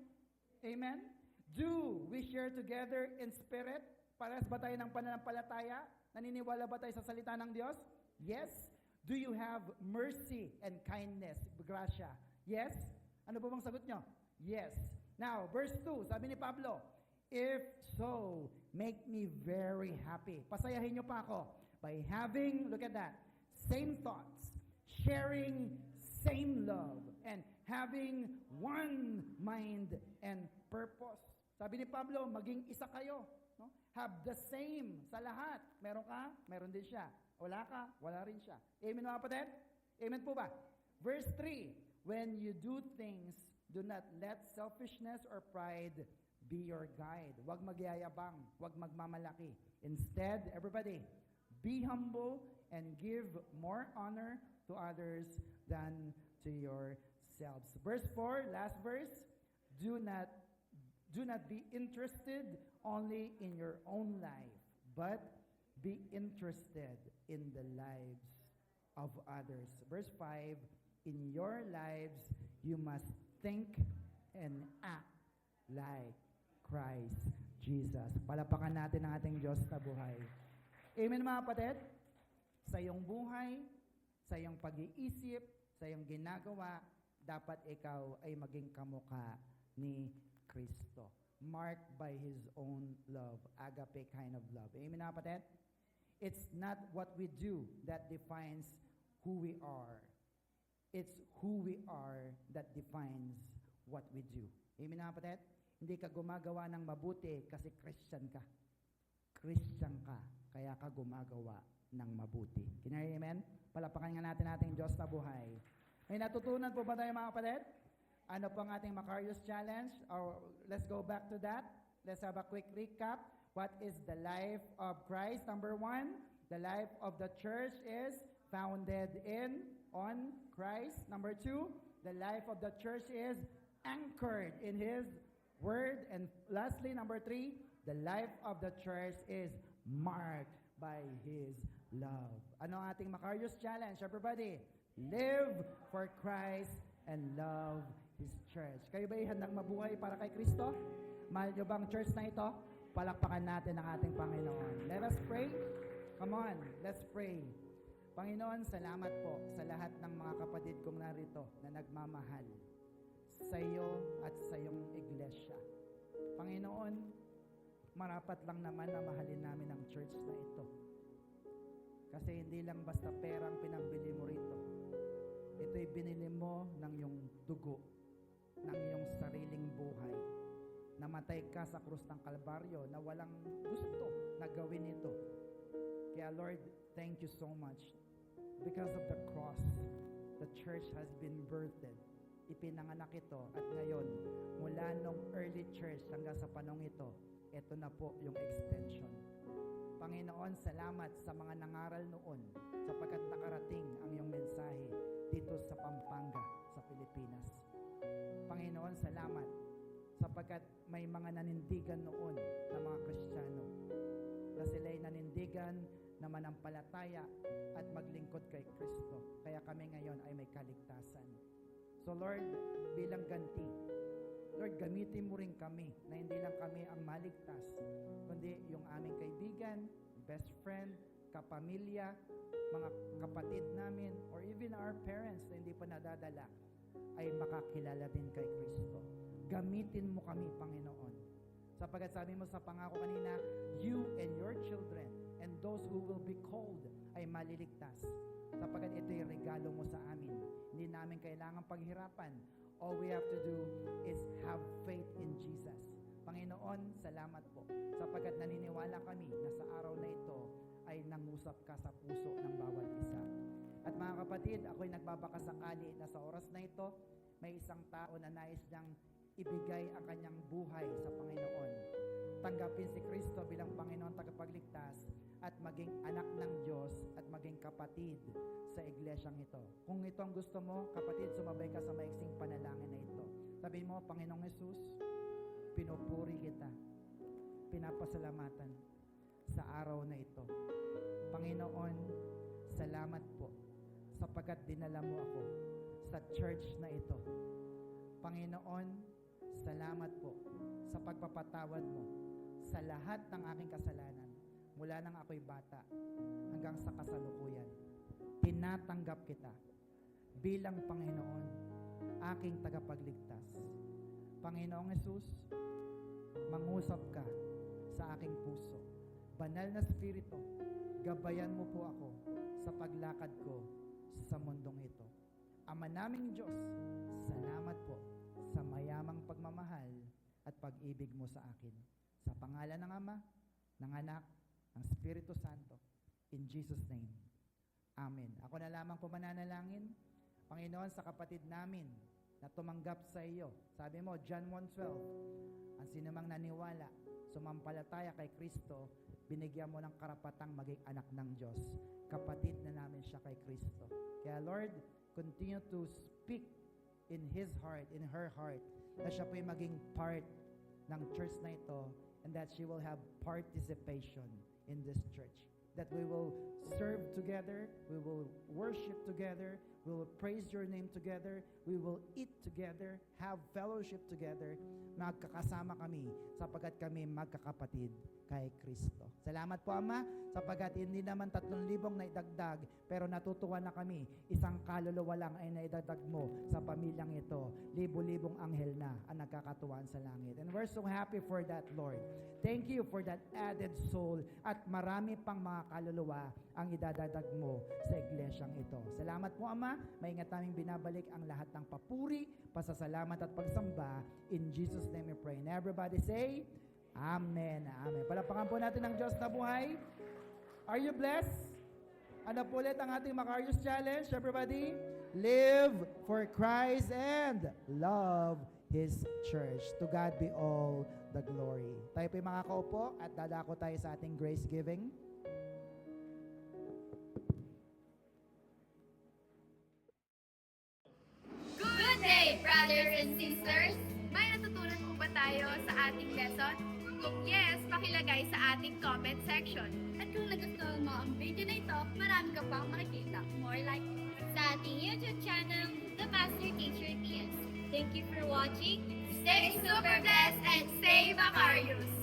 Amen? Do we share together in spirit? Parehas ba tayo ng pananampalataya? Naniniwala ba tayo sa salita ng Diyos? Yes. Do you have mercy and kindness? Gracia. Yes. Ano ba bang sagot nyo? Yes. Now, verse 2, sabi ni Pablo, if so, make me very happy. Pasayahin nyo pa ako by having, look at that, same thoughts, sharing same love, and having one mind and purpose. Sabi ni Pablo, maging isa kayo. No? Have the same sa lahat. Meron ka, meron din siya. Wala ka, wala rin siya. Amen mga kapatid? Amen po ba? Verse 3, when you do things, do not let selfishness or pride be your guide. Huwag magyayabang, huwag magmamalaki. Instead, everybody, be humble and give more honor to others than to yourselves. Verse 4, last verse, do not be interested only in your own life, but be interested in the lives of others. Verse 5, in your lives, you must think and act like Christ Jesus. Palapakan natin ang ating Diyos na buhay. Amen mga kapatid? Sa iyong buhay, sa iyong pag-iisip, sa iyong ginagawa, dapat ikaw ay maging kamukha ni Kristo. Marked by His own love. Agape kind of love. Amen mga kapatid? It's not what we do that defines who we are. It's who we are that defines what we do. Amen mga kapatid? Hindi ka gumagawa ng mabuti kasi Christian ka. Christian ka, kaya ka gumagawa ng mabuti. Can you amen? Palapakan nga natin ating Diyos na buhay. May natutunan po ba tayo mga kapatid? Ano po ang ating Macarius Challenge? Or let's go back to that. Let's have a quick recap. What is the life of Christ? Number 1, the life of the church is founded on Christ. Number 2, the life of the church is anchored in His Word. And lastly, number 3, the life of the church is marked by His love. Ano ang ating Macarius Challenge? Everybody, live for Christ and love His church. Kayo ba handang mabuhay para kay Kristo? Mahal nyo bang church na ito? Palakpakan natin ang ating Panginoon. Let us pray. Come on, let's pray. Panginoon, salamat po sa lahat ng mga kapatid kong narito na nagmamahal sa iyo at sa iyong iglesia. Panginoon, marapat lang naman na mahalin namin ang church na ito. Kasi hindi lang basta perang pinambili mo rito. Ito'y binili mo ng iyong dugo, ng iyong sariling buhay. Namatay ka sa krus ng Kalbaryo na walang gusto na gawin ito. Kaya Lord, thank you so much. Because of the cross, the church has been birthed. Ipinanganak ito at ngayon, mula nung early church hanggang sa panong ito na po yung extension. Panginoon, salamat sa mga nangaral noon sapagkat nakarating ang iyong mensahe dito sa Pampanga, sa Pilipinas. Panginoon, salamat sapagkat may mga nanindigan noon na mga Kristiyano na sila'y nanindigan na manampalataya at maglingkod kay Kristo. Kaya kami ngayon ay may kaligtasan. So Lord, bilang ganti, Lord, gamitin mo rin kami na hindi lang kami ang maligtas, kundi yung aming kaibigan, best friend, kapamilya, mga kapatid namin, or even our parents na hindi pa nadadala, ay makakilala din kay Kristo. Gamitin mo kami, Panginoon. Sapagkat sabi mo sa pangako kanina, you and your children and those who will be called ay maliligtas. Sapagkat ito'y regalo mo sa amin. Hindi namin kailangan paghirapan. All we have to do is have faith in Jesus. Panginoon, salamat po. Sapagkat naniniwala kami na sa araw na ito ay nangusap ka sa puso ng bawat isa. At mga kapatid, ako'y nagbabakasakali na sa oras na ito, may isang tao na nais niyang ibigay ang kanyang buhay sa Panginoon. Tanggapin si Kristo bilang Panginoon tagapagligtas at maging anak ng Diyos at maging kapatid sa iglesyang ito. Kung ito ang gusto mo, kapatid, sumabay ka sa maiksing panalangin na ito. Sabihin mo, Panginoong Hesus, pinupuri kita, pinapasalamatan sa araw na ito. Panginoon, salamat po sapagkat dinala mo ako sa church na ito. Panginoon, salamat po sa pagpapatawad mo sa lahat ng aking kasalanan mula nang ako'y bata hanggang sa kasalukuyan. Tinatanggap kita bilang Panginoon, aking tagapagligtas. Panginoong Hesus, mangusap ka sa aking puso. Banal na Espiritu, gabayan mo po ako sa paglakad ko sa mundong ito. Ama naming Diyos, salamat po sa mayamang pagmamahal at pag-ibig mo sa akin. Sa pangalan ng Ama, ng Anak, ng Espiritu Santo, in Jesus' name. Amen. Ako na lamang po mananalangin, Panginoon, sa kapatid namin na tumanggap sa iyo. Sabi mo, John 1:12, ang sinumang naniwala, sumampalataya kay Kristo, binigyan mo ng karapatang maging anak ng Diyos. Kapatid na namin siya kay Kristo. Kaya Lord, continue to speak in his heart, in her heart, na siya po'y maging part ng church na ito and that she will have participation in this church. That we will serve together, we will worship together, We will praise your name together. We will eat together, have fellowship together. Magkakasama kami sapagkat kami magkakapatid kay Kristo. Salamat po, Ama, sapagkat hindi naman 3,000 na idagdag, pero natutuwa na kami. Isang kaluluwa lang ay naidagdag mo sa pamilyang ito. Libo-libong anghel na ang nagkakatuwaan sa langit. And we're so happy for that, Lord. Thank you for that added soul at marami pang mga kaluluwa ang idadagdag mo sa iglesyang ito. Salamat po, Ama. Maingat naming binabalik ang lahat ng papuri, pasasalamat at pagsamba. In Jesus' name we pray. And everybody say, Amen. Amen. Palapakan po natin ang Diyos na buhay. Are you blessed? Ano po ulit ang ating Macarius Challenge? Everybody, live for Christ and love His church. To God be all the glory. Tayo po yung mga kaupo at dadako tayo sa ating grace giving. Good day, brothers and sisters! May natutunan po ba tayo sa ating lesson? Kung yes, pakilagay sa ating comment section. At kung nagustuhan mo ang video na ito, marami ka pang makikita. More like sa ating YouTube channel, The Pastor Teacher TS. Thank you for watching. Stay super blessed and stay Macarius!